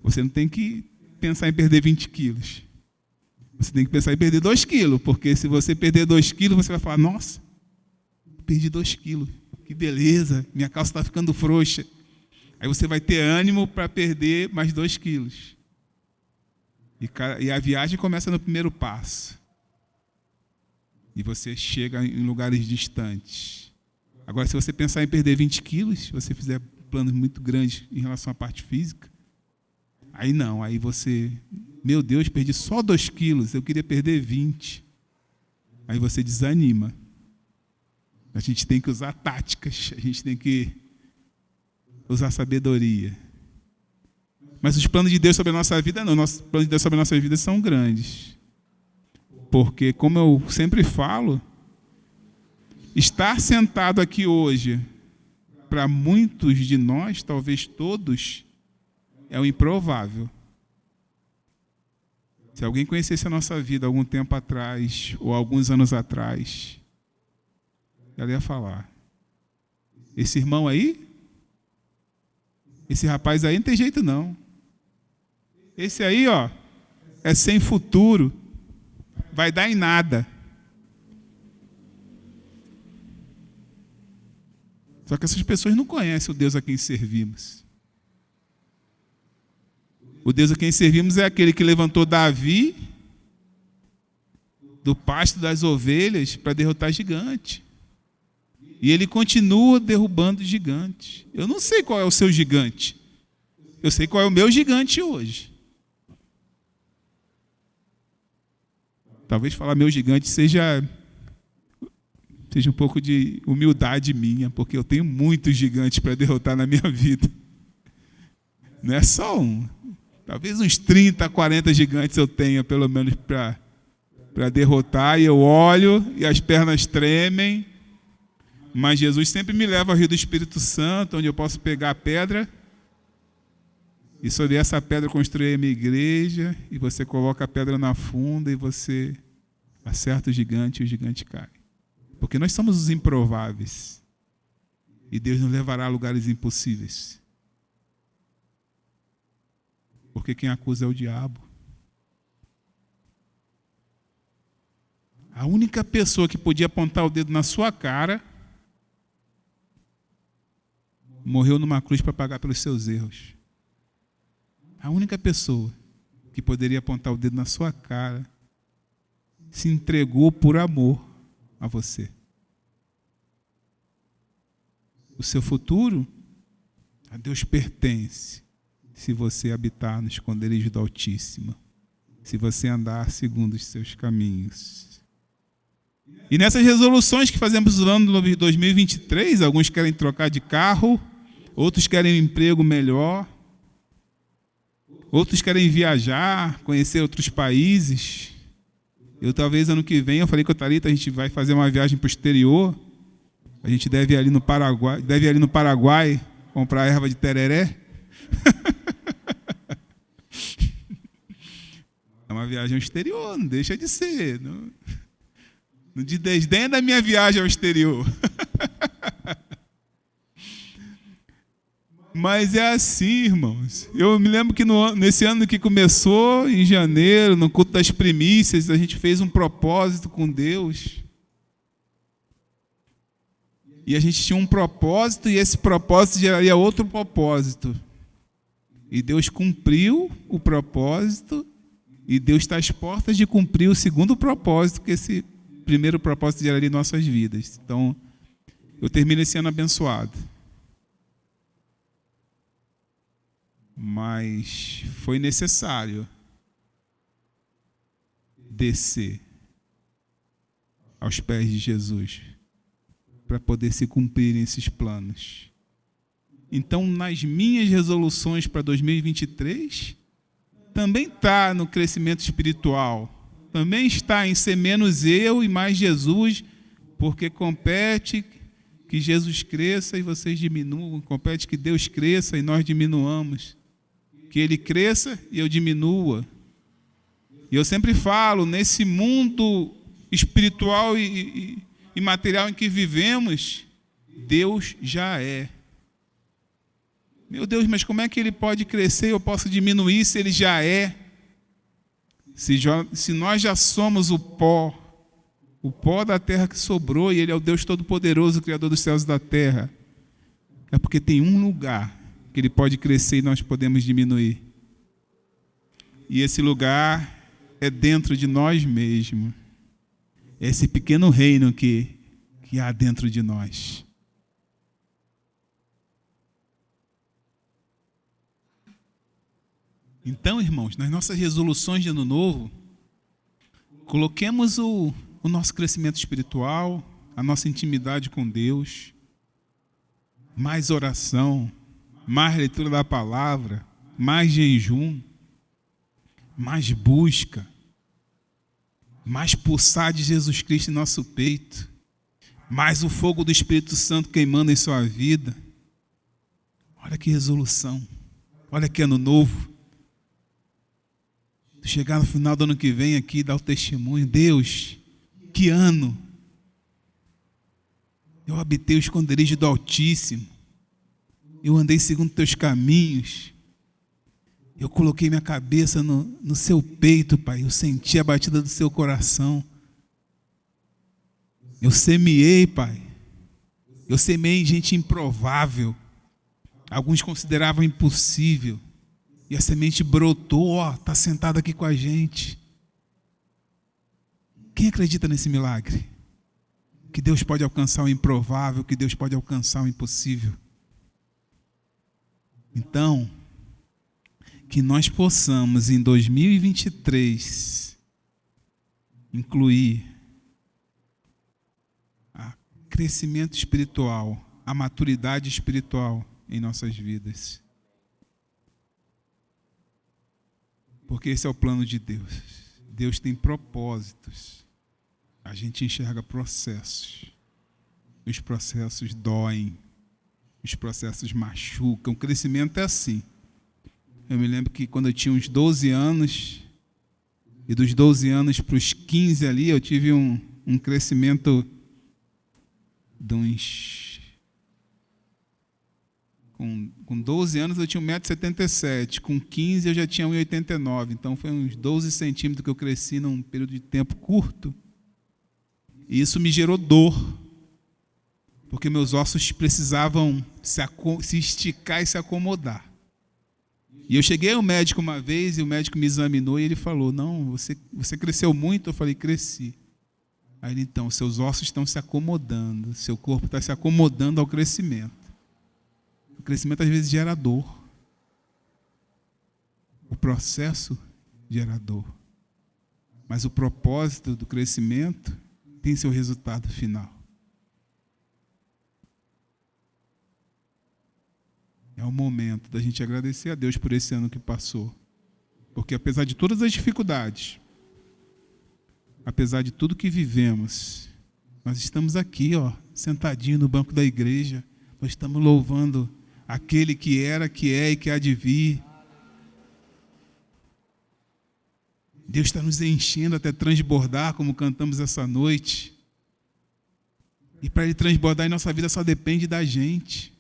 E: Você não tem que pensar em perder 20 quilos. Você tem que pensar em perder 2 quilos. Porque se você perder 2 quilos, você vai falar, nossa, perdi 2 quilos. Que beleza, minha calça está ficando frouxa. Aí você vai ter ânimo para perder mais 2 quilos. E a viagem começa no primeiro passo. E você chega em lugares distantes. Agora, se você pensar em perder 20 quilos, se você fizer planos muito grandes em relação à parte física, aí não, aí você, meu Deus, perdi só 2 quilos, eu queria perder 20. Aí você desanima. A gente tem que usar táticas, a gente tem que usar sabedoria. Mas os planos de Deus sobre a nossa vida, não. Os planos de Deus sobre a nossa vida são grandes. Porque, como eu sempre falo, estar sentado aqui hoje, para muitos de nós, talvez todos, é o improvável. Se alguém conhecesse a nossa vida algum tempo atrás, ou alguns anos atrás, ela ia falar, esse irmão aí, esse rapaz aí não tem jeito não. Esse aí, ó, é sem futuro, vai dar em nada. Só que essas pessoas não conhecem o Deus a quem servimos. O Deus a quem servimos é aquele que levantou Davi do pasto das ovelhas para derrotar gigante. E Ele continua derrubando gigantes. Eu não sei qual é o seu gigante. Eu sei qual é o meu gigante hoje. Talvez falar meu gigante seja um pouco de humildade minha, porque eu tenho muitos gigantes para derrotar na minha vida. Não é só um. Talvez uns 30, 40 gigantes eu tenha, pelo menos, para derrotar. E eu olho e as pernas tremem. Mas Jesus sempre me leva ao Rio do Espírito Santo, onde eu posso pegar a pedra e sobre essa pedra construir a minha igreja. E você coloca a pedra na funda e você acerta o gigante e o gigante cai. Porque nós somos os improváveis. E Deus nos levará a lugares impossíveis. Porque quem acusa é o diabo. A única pessoa que podia apontar o dedo na sua cara morreu numa cruz para pagar pelos seus erros. A única pessoa que poderia apontar o dedo na sua cara se entregou por amor a você. O seu futuro a Deus pertence, se você habitar no esconderijo do Altíssimo, se você andar segundo os seus caminhos. E nessas resoluções que fazemos no ano de 2023, alguns querem trocar de carro, outros querem um emprego melhor, outros querem viajar, conhecer outros países. Eu talvez ano que vem, eu falei com a Thalita, a gente vai fazer uma viagem para o exterior. A gente deve ir ali no Paraguai, comprar erva de tereré. É uma viagem ao exterior, não deixa de ser. Não desdenha da minha viagem ao exterior. Mas é assim, irmãos. Eu me lembro que nesse ano que começou, em janeiro, no culto das primícias, a gente fez um propósito com Deus. E a gente tinha um propósito, e esse propósito geraria outro propósito. E Deus cumpriu o propósito, e Deus está às portas de cumprir o segundo propósito, que esse primeiro propósito geraria em nossas vidas. Então, eu termino esse ano abençoado. Mas foi necessário descer aos pés de Jesus para poder se cumprirem esses planos. Então, nas minhas resoluções para 2023, também está no crescimento espiritual, também está em ser menos eu e mais Jesus, porque compete que Jesus cresça e vocês diminuam, compete que Deus cresça e nós diminuamos. Que Ele cresça e eu diminua. E eu sempre falo, nesse mundo espiritual e material em que vivemos, Deus já é. Meu Deus, mas como é que Ele pode crescer e eu posso diminuir se Ele já é? Se nós já somos o pó da terra que sobrou, e Ele é o Deus Todo-Poderoso, Criador dos céus e da terra, é porque tem um lugar que Ele pode crescer e nós podemos diminuir. E esse lugar é dentro de nós mesmos. É esse pequeno reino que há dentro de nós. Então, irmãos, nas nossas resoluções de ano novo, coloquemos o nosso crescimento espiritual, a nossa intimidade com Deus, mais oração, mais leitura da palavra, mais jejum, mais busca, mais pulsar de Jesus Cristo em nosso peito, mais o fogo do Espírito Santo queimando em sua vida. Olha que resolução, olha que ano novo. Chegar no final do ano que vem aqui e dar o testemunho. Deus, que ano! Eu habitei o esconderijo do Altíssimo. Eu andei segundo teus caminhos. Eu coloquei minha cabeça no seu peito, Pai. Eu senti a batida do seu coração. Eu semeei, Pai. Eu semeei gente improvável. Alguns consideravam impossível. E a semente brotou, está sentada aqui com a gente. Quem acredita nesse milagre? que Deus pode alcançar o improvável, que Deus pode alcançar o impossível. Então, que nós possamos em 2023 incluir o crescimento espiritual, a maturidade espiritual em nossas vidas. Porque esse é o plano de Deus. Deus tem propósitos. A gente enxerga processos. Os processos doem. Os processos machucam. O crescimento é assim. Eu me lembro que quando eu tinha uns 12 anos, e dos 12 anos para os 15 ali, eu tive um crescimento de uns... Com 12 anos eu tinha 1,77 m, com 15 eu já tinha 1,89 m, então foi uns 12 centímetros que eu cresci num período de tempo curto. E isso me gerou dor, porque meus ossos precisavam se esticar e se acomodar. E eu cheguei ao médico uma vez, e o médico me examinou e ele falou, não, você cresceu muito? Eu falei, cresci. Aí ele, então, seus ossos estão se acomodando, seu corpo está se acomodando ao crescimento. O crescimento às vezes gera dor. O processo gera dor. Mas o propósito do crescimento tem seu resultado final. É o momento da gente agradecer a Deus por esse ano que passou. Porque apesar de todas as dificuldades, apesar de tudo que vivemos, nós estamos aqui, sentadinho no banco da igreja, nós estamos louvando aquele que era, que é e que há de vir. Deus está nos enchendo até transbordar, como cantamos essa noite. E para Ele transbordar em nossa vida só depende da gente.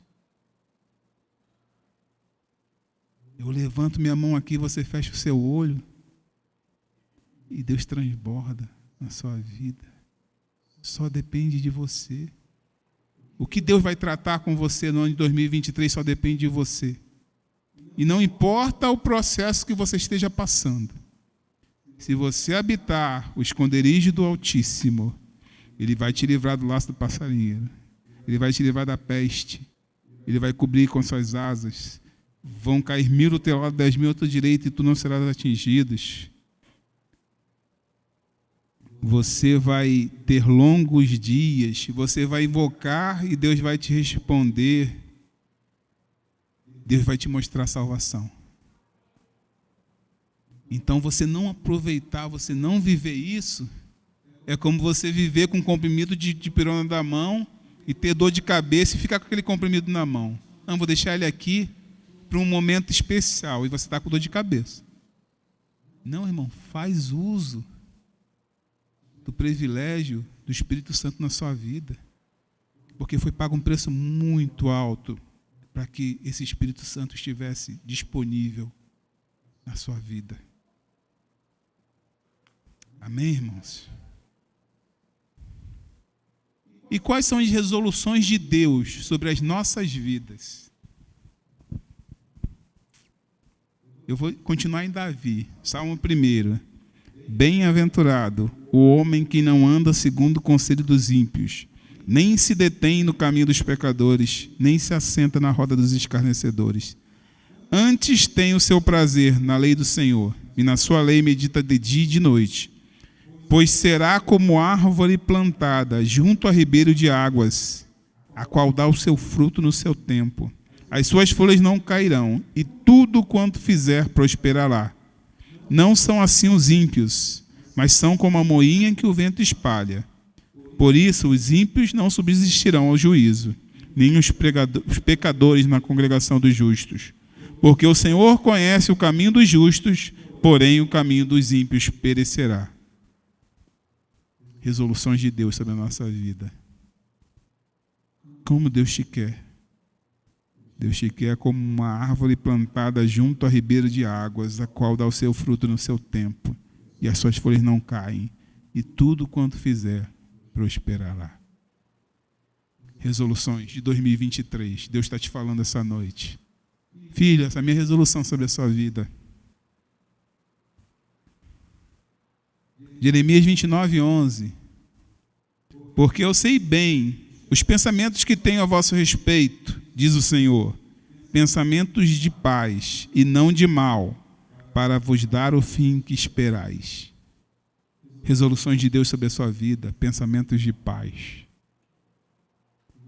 E: Eu levanto minha mão aqui, você fecha o seu olho. E Deus transborda na sua vida. Só depende de você. O que Deus vai tratar com você no ano de 2023 só depende de você. E não importa o processo que você esteja passando. Se você habitar o esconderijo do Altíssimo, Ele vai te livrar do laço do passarinheiro. Ele vai te livrar da peste. Ele vai cobrir com suas asas. Vão cair 1000 do teu lado, 10.000 ao teu direito, e tu não serás atingido. Você vai ter longos dias, você vai invocar e Deus vai te responder. Deus vai te mostrar a salvação. Então, você não aproveitar, você não viver isso, é como você viver com um comprimido de pirona na mão e ter dor de cabeça e ficar com aquele comprimido na mão. Não, vou deixar ele aqui para um momento especial e você está com dor de cabeça. Não, irmão, faz uso do privilégio do Espírito Santo na sua vida, porque foi pago um preço muito alto para que esse Espírito Santo estivesse disponível na sua vida. Amém, irmãos? E quais são as resoluções de Deus sobre as nossas vidas? Eu vou continuar em Davi, Salmo 1. Bem-aventurado o homem que não anda segundo o conselho dos ímpios, nem se detém no caminho dos pecadores, nem se assenta na roda dos escarnecedores. Antes tem o seu prazer na lei do Senhor, e na sua lei medita de dia e de noite. Pois será como árvore plantada junto a ribeiro de águas, a qual dá o seu fruto no seu tempo. As suas folhas não cairão, e tudo quanto fizer prosperará. Não são assim os ímpios, mas são como a moinha que o vento espalha. Por isso, os ímpios não subsistirão ao juízo, nem os pecadores na congregação dos justos. Porque o Senhor conhece o caminho dos justos, porém o caminho dos ímpios perecerá. Resoluções de Deus sobre a nossa vida. Como Deus te quer? Deus te quer como uma árvore plantada junto a ribeiro de águas, a qual dá o seu fruto no seu tempo, e as suas folhas não caem, e tudo quanto fizer prosperará. Resoluções de 2023. Deus está te falando essa noite. Filha, essa é a minha resolução sobre a sua vida. Jeremias 29:11. Porque eu sei bem os pensamentos que tenho a vosso respeito, diz o Senhor, pensamentos de paz e não de mal, para vos dar o fim que esperais. Resoluções de Deus sobre a sua vida, pensamentos de paz.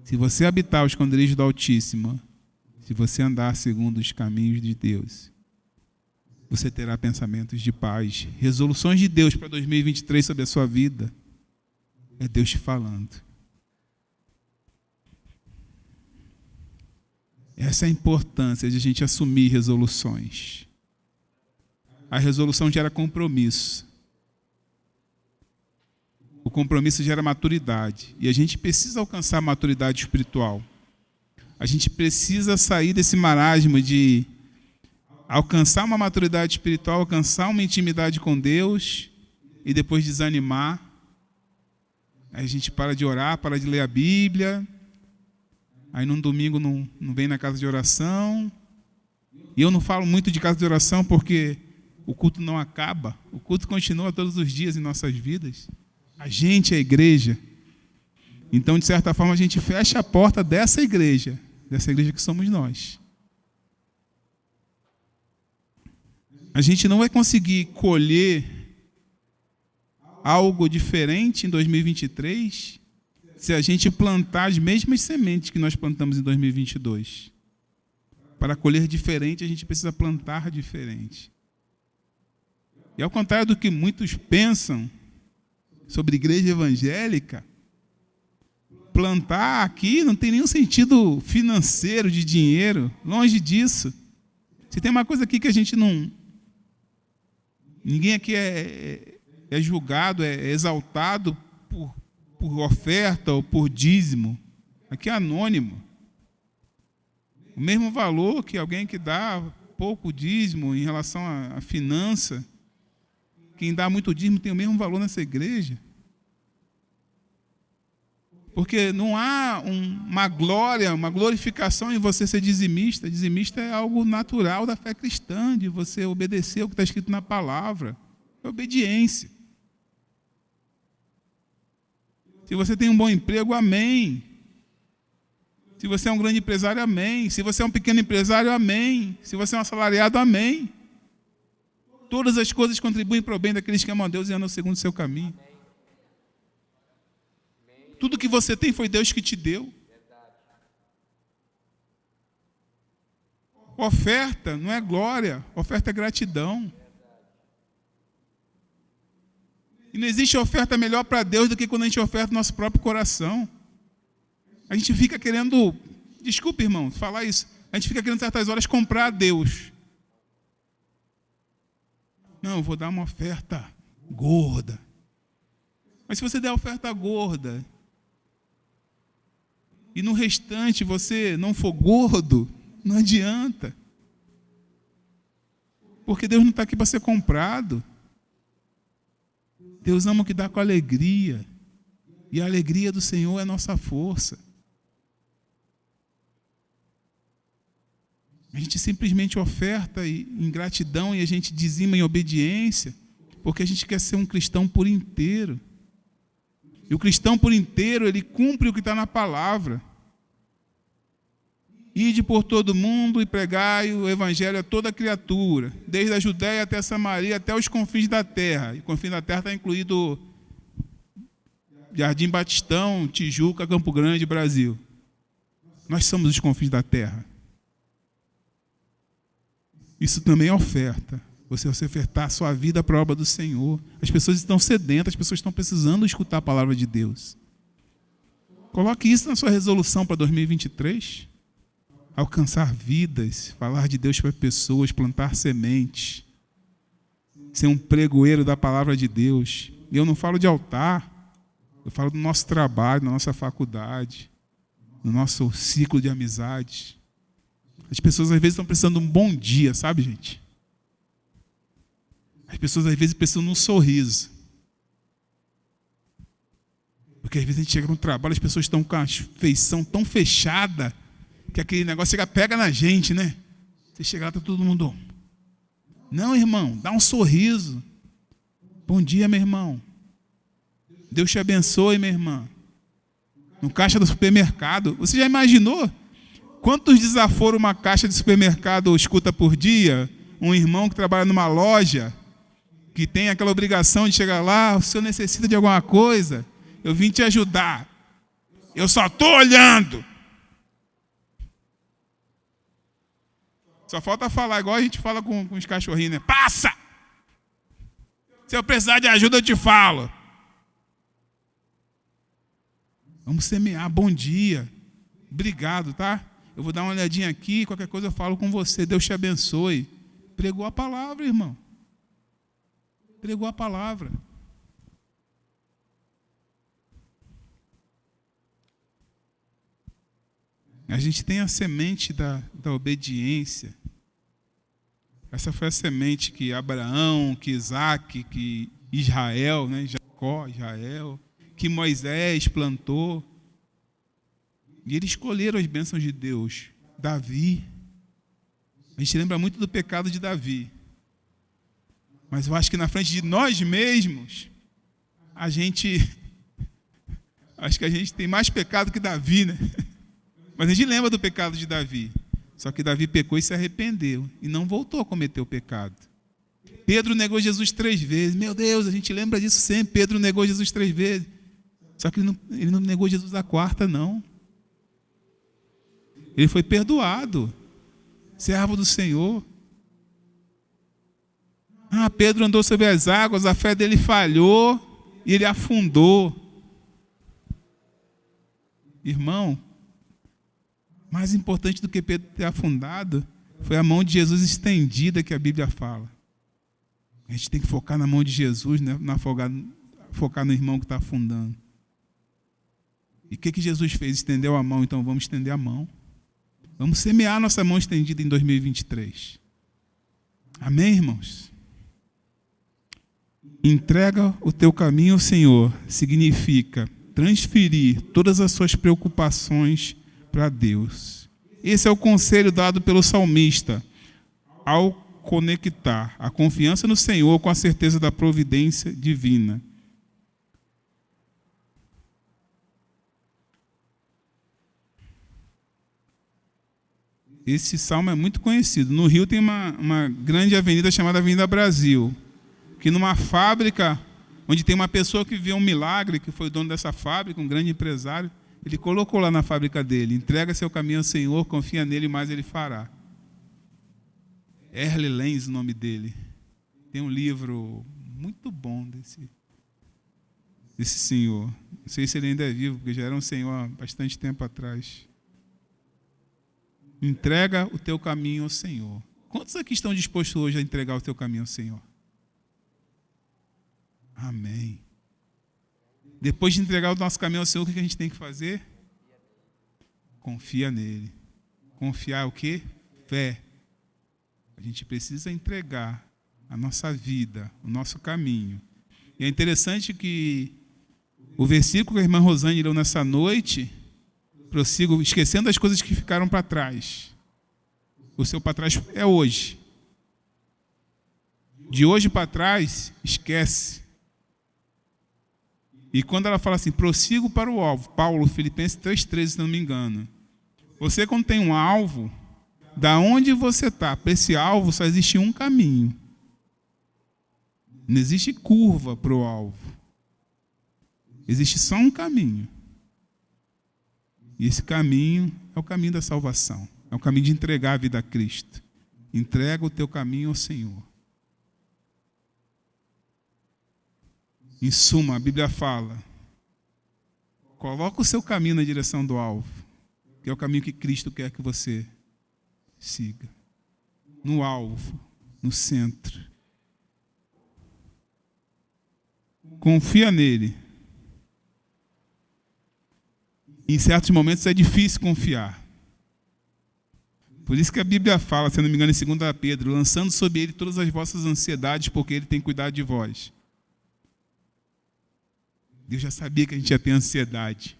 E: Se você habitar o esconderijo do Altíssimo, se você andar segundo os caminhos de Deus, você terá pensamentos de paz. Resoluções de Deus para 2023 sobre a sua vida. É Deus te falando. Essa é a importância de a gente assumir resoluções. A resolução gera compromisso. O compromisso gera maturidade. E a gente precisa alcançar a maturidade espiritual. A gente precisa sair desse marasmo de alcançar uma maturidade espiritual, alcançar uma intimidade com Deus e depois desanimar. Aí a gente para de orar, para de ler a Bíblia. Aí num domingo não vem na casa de oração. E eu não falo muito de casa de oração porque o culto não acaba. O culto continua todos os dias em nossas vidas. A gente é a igreja. Então, de certa forma, a gente fecha a porta dessa igreja que somos nós. A gente não vai conseguir colher algo diferente em 2023 se a gente plantar as mesmas sementes que nós plantamos em 2022. Para colher diferente, a gente precisa plantar diferente. E ao contrário do que muitos pensam sobre igreja evangélica, plantar aqui não tem nenhum sentido financeiro, de dinheiro, longe disso. Se tem uma coisa aqui que a gente não... Ninguém aqui é julgado, é exaltado por oferta ou por dízimo. Aqui é anônimo. O mesmo valor que alguém que dá pouco dízimo em relação à finança, quem dá muito dízimo tem o mesmo valor nessa igreja. Porque não há uma glória, uma glorificação em você ser dizimista. Dizimista é algo natural da fé cristã, de você obedecer o que está escrito na palavra. É obediência. Se você tem um bom emprego, amém. Se você é um grande empresário, amém. Se você é um pequeno empresário, amém. Se você é um assalariado, amém. Todas as coisas contribuem para o bem daqueles que amam a Deus e andam segundo o seu caminho. Tudo que você tem foi Deus que te deu. Oferta não é glória, oferta é gratidão. E não existe oferta melhor para Deus do que quando a gente oferta o nosso próprio coração. A gente fica querendo, desculpe irmão, falar isso, a gente fica querendo certas horas comprar a Deus. Não, eu vou dar uma oferta gorda. Mas se você der a oferta gorda e no restante você não for gordo, não adianta. Porque Deus não está aqui para ser comprado. Deus ama o que dá com alegria. E a alegria do Senhor é a nossa força. A gente simplesmente oferta em gratidão e a gente dizima em obediência, porque a gente quer ser um cristão por inteiro. E o cristão por inteiro, ele cumpre o que está na palavra. Ide por todo mundo e pregai o evangelho a toda criatura, desde a Judéia até a Samaria, até os confins da terra. E confins da terra está incluído Jardim Batistão, Tijuca, Campo Grande, Brasil. Nós somos os confins da terra. Isso também é oferta. Você ofertar a sua vida para a obra do Senhor. As pessoas estão sedentas, as pessoas estão precisando escutar a palavra de Deus. Coloque isso na sua resolução para 2023. Alcançar vidas, falar de Deus para pessoas, plantar sementes. Ser um pregoeiro da palavra de Deus. E eu não falo de altar, eu falo do nosso trabalho, da nossa faculdade, do nosso ciclo de amizades. As pessoas às vezes estão precisando de um bom dia, sabe, gente? As pessoas às vezes precisam de um sorriso. Porque às vezes a gente chega no trabalho, as pessoas estão com a feição tão fechada que aquele negócio pega na gente, né? Você chega lá, está todo mundo... Não, irmão, dá um sorriso. Bom dia, meu irmão. Deus te abençoe, minha irmã. no caixa do supermercado. Você já imaginou quantos desaforos uma caixa de supermercado escuta por dia? Um irmão que trabalha numa loja, que tem aquela obrigação de chegar lá, o senhor necessita de alguma coisa? Eu vim te ajudar. Eu só estou olhando. Só falta falar, igual a gente fala com os cachorrinhos, né? Passa! Se eu precisar de ajuda, eu te falo. Vamos semear. Bom dia. Obrigado, tá? Eu vou dar uma olhadinha aqui, qualquer coisa eu falo com você. Deus te abençoe. Pregou a palavra, irmão. Pregou a palavra. A gente tem a semente da obediência. Essa foi a semente que Abraão, que Isaac, que Israel, né? Jacó, Israel, que Moisés plantou. E eles escolheram as bênçãos de Deus. Davi. A gente lembra muito do pecado de Davi. Mas eu acho que na frente de nós mesmos, acho que a gente tem mais pecado que Davi, né? Mas a gente lembra do pecado de Davi. Só que Davi pecou e se arrependeu. E não voltou a cometer o pecado. Pedro negou Jesus 3 vezes. Meu Deus, a gente lembra disso sempre. Pedro negou Jesus 3 vezes. Só que ele não negou Jesus a 4ª, não. Ele foi perdoado. Servo do Senhor. Pedro andou sobre as águas, a fé dele falhou e ele afundou. Irmão, mais importante do que Pedro ter afundado foi a mão de Jesus estendida que a Bíblia fala. A gente tem que focar na mão de Jesus, né? Não focar no irmão que está afundando. E o que Jesus fez? Estendeu a mão, então vamos estender a mão. Vamos semear nossa mão estendida em 2023. Amém, irmãos? Entrega o teu caminho ao Senhor significa transferir todas as suas preocupações para Deus. Esse é o conselho dado pelo salmista ao conectar a confiança no Senhor com a certeza da providência divina. Esse salmo é muito conhecido. No Rio tem uma grande avenida chamada Avenida Brasil, que numa fábrica, onde tem uma pessoa que viu um milagre, que foi o dono dessa fábrica, um grande empresário, ele colocou lá na fábrica dele: entrega seu caminho ao Senhor, confia nele, mais ele fará. Erle Lenz, o nome dele. Tem um livro muito bom desse senhor. Não sei se ele ainda é vivo, porque já era um senhor há bastante tempo atrás. Entrega o teu caminho ao Senhor. Quantos aqui estão dispostos hoje a entregar o teu caminho ao Senhor? Amém. Depois de entregar o nosso caminho ao Senhor, o que a gente tem que fazer? Confia nele. Confiar o quê? Fé. A gente precisa entregar a nossa vida, o nosso caminho. E é interessante que o versículo que a irmã Rosane leu nessa noite, prossigo, esquecendo as coisas que ficaram para trás. O seu para trás é hoje. De hoje para trás, esquece. E quando ela fala assim, prossigo para o alvo, Paulo, Filipenses 3,13, se não me engano. Você, quando tem um alvo, da onde você está, para esse alvo só existe um caminho. Não existe curva para o alvo. Existe só um caminho. E esse caminho é o caminho da salvação. É o caminho de entregar a vida a Cristo. Entrega o teu caminho ao Senhor. Em suma, a Bíblia fala: coloca o seu caminho na direção do alvo, que é o caminho que Cristo quer que você siga. No alvo, no centro. Confia nele. Em certos momentos é difícil confiar. Por isso que a Bíblia fala, se não me engano, em 2 Pedro, lançando sobre ele todas as vossas ansiedades, porque ele tem cuidado de vós. Deus já sabia que a gente ia ter ansiedade.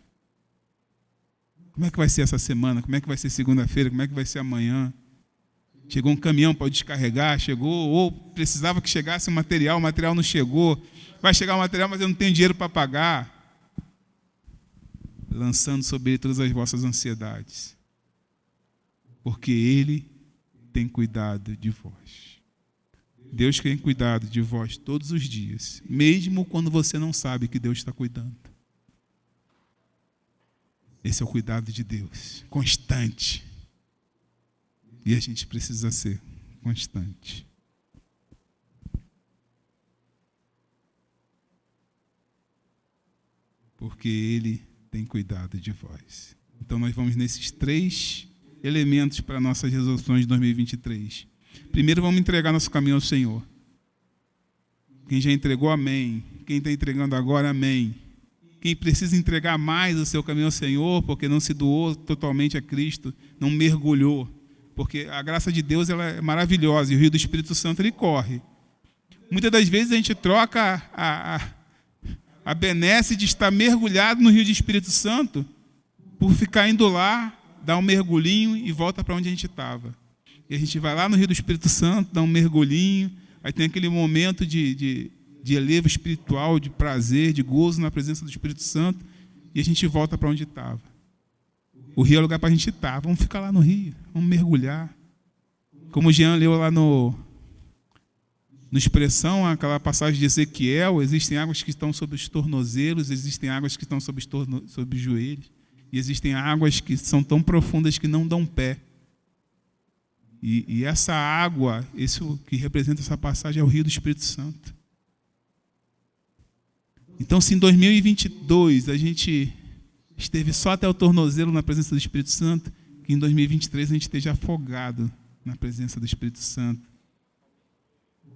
E: Como é que vai ser essa semana? Como é que vai ser segunda-feira? Como é que vai ser amanhã? Chegou um caminhão para descarregar, chegou, ou precisava que chegasse o material não chegou. Vai chegar o material, mas eu não tenho dinheiro para pagar. lançando sobre ele todas as vossas ansiedades, porque ele tem cuidado de vós. Deus tem cuidado de vós todos os dias, mesmo quando você não sabe que Deus está cuidando. Esse é o cuidado de Deus, constante. E a gente precisa ser constante. Porque Ele tem cuidado de vós. Então nós vamos nesses 3 elementos para nossas resoluções de 2023. Primeiro, vamos entregar nosso caminho ao Senhor. Quem já entregou, amém. Quem está entregando agora, amém. Quem precisa entregar mais o seu caminho ao Senhor, porque não se doou totalmente a Cristo, não mergulhou. Porque a graça de Deus ela é maravilhosa e o rio do Espírito Santo ele corre. Muitas das vezes a gente troca a benesse de estar mergulhado no rio do Espírito Santo por ficar indo lá, dar um mergulhinho e volta para onde a gente estava. E a gente vai lá no rio do Espírito Santo, dá um mergulhinho, aí tem aquele momento de elevo espiritual, de prazer, de gozo na presença do Espírito Santo, e a gente volta para onde estava. O rio é o lugar para a gente estar. Vamos ficar lá no rio, vamos mergulhar. Como o Jean leu lá no Expressão, aquela passagem de Ezequiel, existem águas que estão sobre os tornozelos, existem águas que estão sobre os joelhos, e existem águas que são tão profundas que não dão pé. E essa água, isso que representa essa passagem, é o rio do Espírito Santo. Então, se em 2022 a gente esteve só até o tornozelo na presença do Espírito Santo, que em 2023 a gente esteja afogado na presença do Espírito Santo.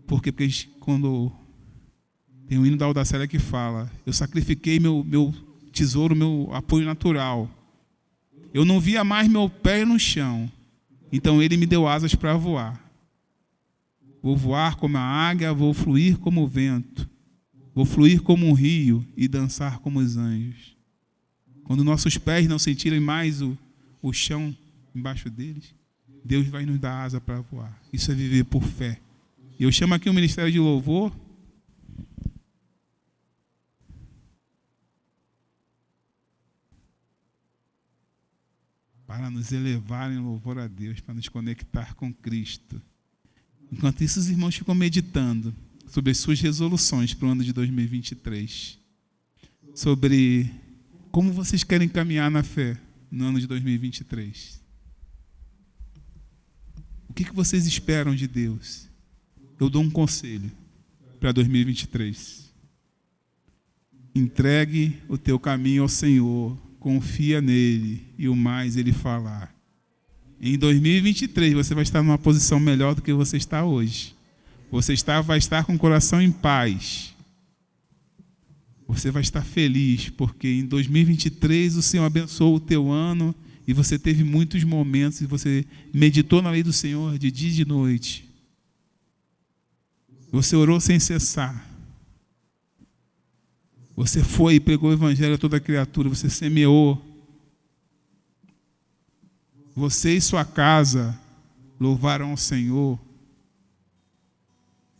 E: Por quê? Porque a gente, quando tem um hino da Audacélia que fala, eu sacrifiquei meu tesouro, meu apoio natural. Eu não via mais meu pé no chão, então ele me deu asas para voar. Vou voar como a águia, vou fluir como o vento. Vou fluir como um rio e dançar como os anjos. Quando nossos pés não sentirem mais o chão embaixo deles, Deus vai nos dar asa para voar. Isso é viver por fé. E eu chamo aqui o Ministério de Louvor para nos elevar em louvor a Deus, para nos conectar com Cristo. Enquanto isso, os irmãos ficam meditando sobre as suas resoluções para o ano de 2023. Sobre como vocês querem caminhar na fé no ano de 2023. O que vocês esperam de Deus? Eu dou um conselho para 2023. Entregue o teu caminho ao Senhor, confia nele e o mais ele falar. Em 2023 você vai estar numa posição melhor do que você está hoje. Você vai estar com o coração em paz. Você vai estar feliz, porque em 2023 o Senhor abençoou o teu ano e você teve muitos momentos e você meditou na lei do Senhor de dia e de noite. Você orou sem cessar. Você foi e pregou o evangelho a toda criatura, você semeou. Você e sua casa louvaram ao Senhor.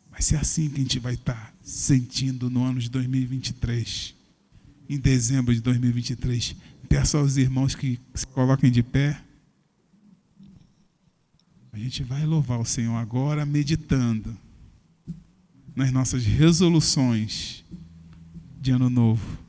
E: Vai ser assim que a gente vai estar sentindo no ano de 2023. Em dezembro de 2023. Peço aos irmãos que se coloquem de pé. A gente vai louvar o Senhor agora, meditando nas nossas resoluções de ano novo.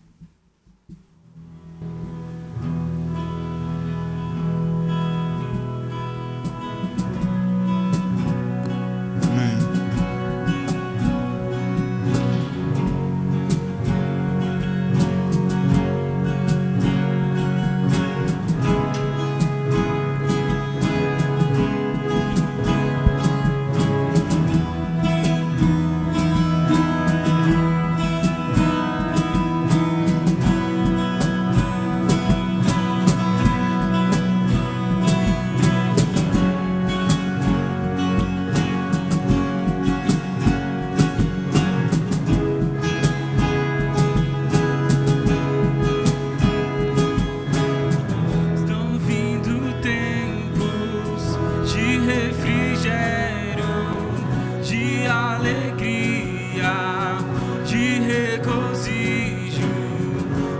C: De regozijo,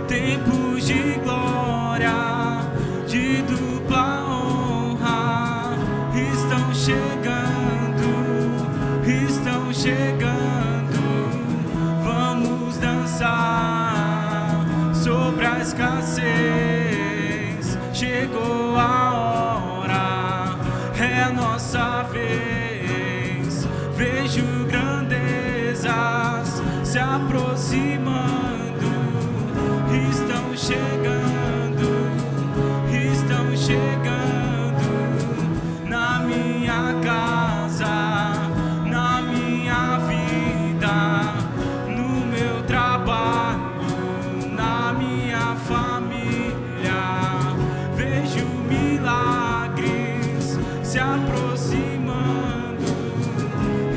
C: tempos de glória. chegando, vamos dançar sobre a escassez. Chegou a hora, é a nossa vez. Vejo grandezas se aproximando, estão chegando, estão chegando na minha casa, na minha vida, no meu trabalho, na minha família. Vejo milagres se aproximando,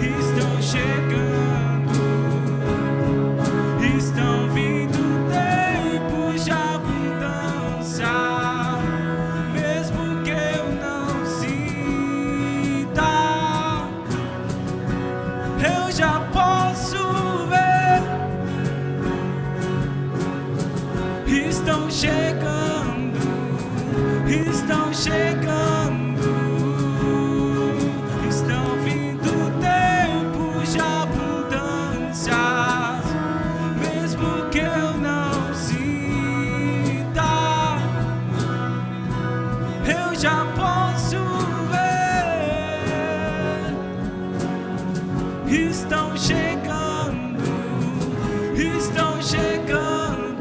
C: estão chegando, estão vindo tempos de abundância, mesmo que eu não sinta, eu já posso ver. Estão chegando, estão chegando, estão vindo tempos de abundância, mesmo que eu não sinta, eu já posso ver. Estão chegando, estão chegando.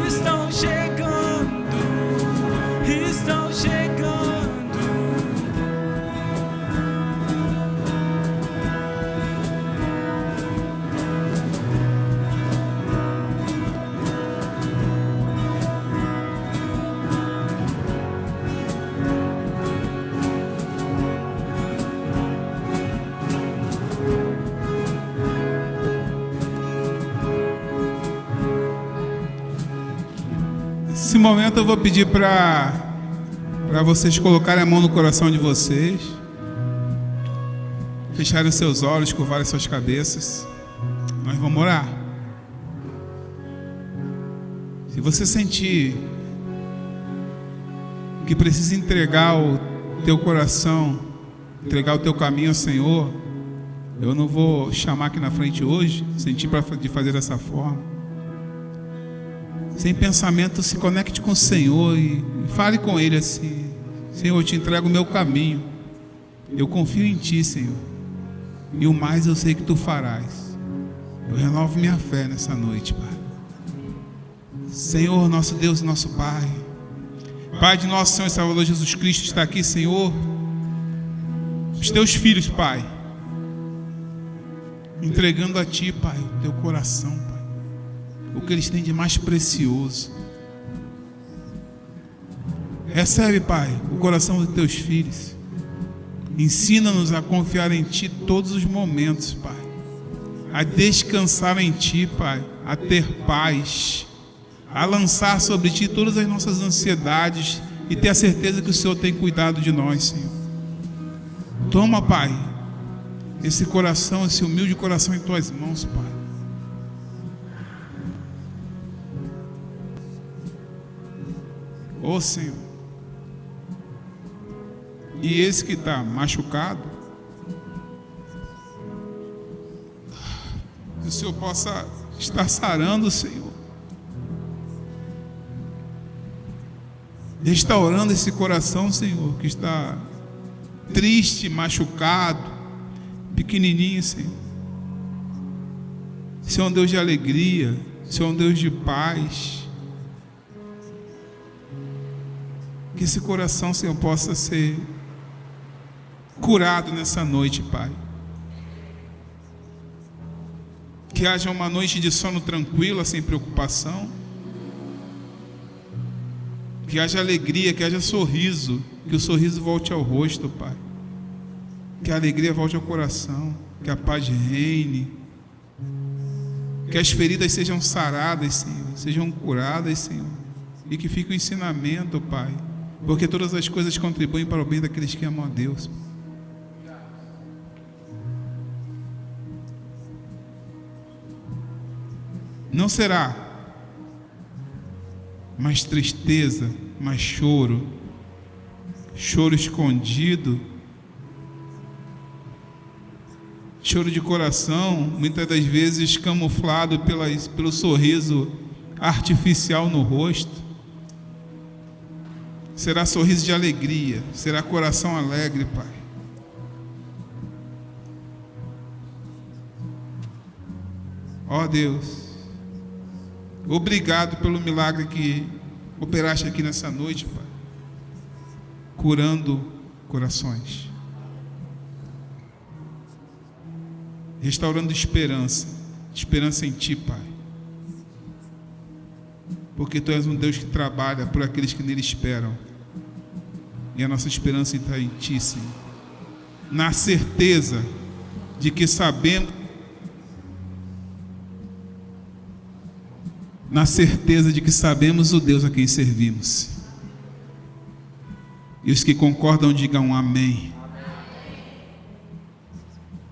C: Estão chegando, estão chegando.
E: Nesse momento eu vou pedir para vocês colocarem a mão no coração de vocês, fecharem os seus olhos, curvarem suas cabeças. Nós vamos orar. Se você sentir que precisa entregar o teu coração, entregar o teu caminho ao Senhor, eu não vou chamar aqui na frente hoje, sentir de fazer dessa forma. Sem pensamento, se conecte com o Senhor e fale com Ele assim: Senhor, eu te entrego o meu caminho, eu confio em Ti, Senhor, e o mais eu sei que Tu farás. Eu renovo minha fé nessa noite, Pai. Senhor, nosso Deus e nosso Pai, Pai de nosso Senhor e Salvador Jesus Cristo, está aqui, Senhor, os Teus filhos, Pai, entregando a Ti, Pai, o Teu coração, Pai, o que eles têm de mais precioso. Recebe, Pai, o coração dos Teus filhos. Ensina-nos a confiar em Ti todos os momentos, Pai, a descansar em Ti, Pai, a ter paz, a lançar sobre Ti todas as nossas ansiedades e ter a certeza que o Senhor tem cuidado de nós, Senhor. Toma, Pai, esse coração, esse humilde coração em Tuas mãos, Pai. Ô Senhor, e esse que está machucado, que o Senhor possa estar sarando, Senhor, restaurando esse coração, Senhor, que está triste, machucado, pequenininho, Senhor. Senhor é um Deus de alegria, Senhor é um Deus de paz. Que esse coração, Senhor, possa ser curado nessa noite, Pai. Que haja uma noite de sono tranquila, sem preocupação. Que haja alegria, que haja sorriso. Que o sorriso volte ao rosto, Pai. Que a alegria volte ao coração. Que a paz reine. Que as feridas sejam saradas, Senhor. Sejam curadas, Senhor. E que fique o ensinamento, Pai, Porque todas as coisas contribuem para o bem daqueles que amam a Deus. Não será mais tristeza, mais choro, choro escondido, choro de coração, muitas das vezes camuflado pelo sorriso artificial no rosto. Será sorriso de alegria, será coração alegre, Pai. Ó Deus, obrigado pelo milagre que operaste aqui nessa noite, Pai, curando corações, restaurando esperança em Ti, Pai, porque Tu és um Deus que trabalha por aqueles que nele esperam, e a nossa esperança está em Ti, Senhor, na certeza de que sabemos o Deus a quem servimos. E os que concordam digam amém.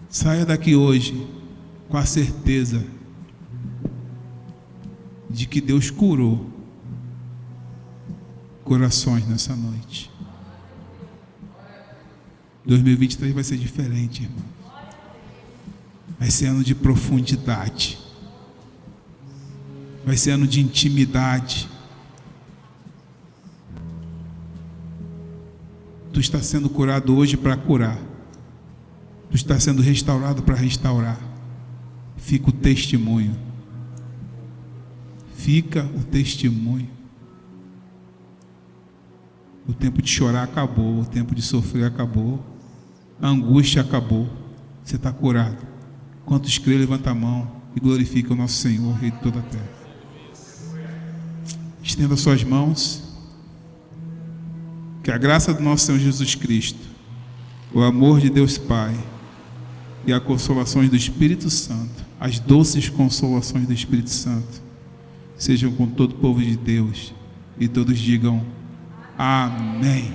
E: Saia daqui hoje com a certeza de que Deus curou corações nessa noite. 2023 vai ser diferente, irmão. Vai ser ano de profundidade. Vai ser ano de intimidade. Tu está sendo curado hoje para curar. Tu está sendo restaurado para restaurar. Fica o testemunho. Fica o testemunho. O tempo de chorar acabou. O tempo de sofrer acabou. A angústia acabou. Você está curado. Quantos crê, levanta a mão e glorifica o nosso Senhor, Rei de toda a terra. Estenda suas mãos. Que a graça do nosso Senhor Jesus Cristo, o amor de Deus Pai e as consolações do Espírito Santo, as doces consolações do Espírito Santo, sejam com todo o povo de Deus, e todos digam amém.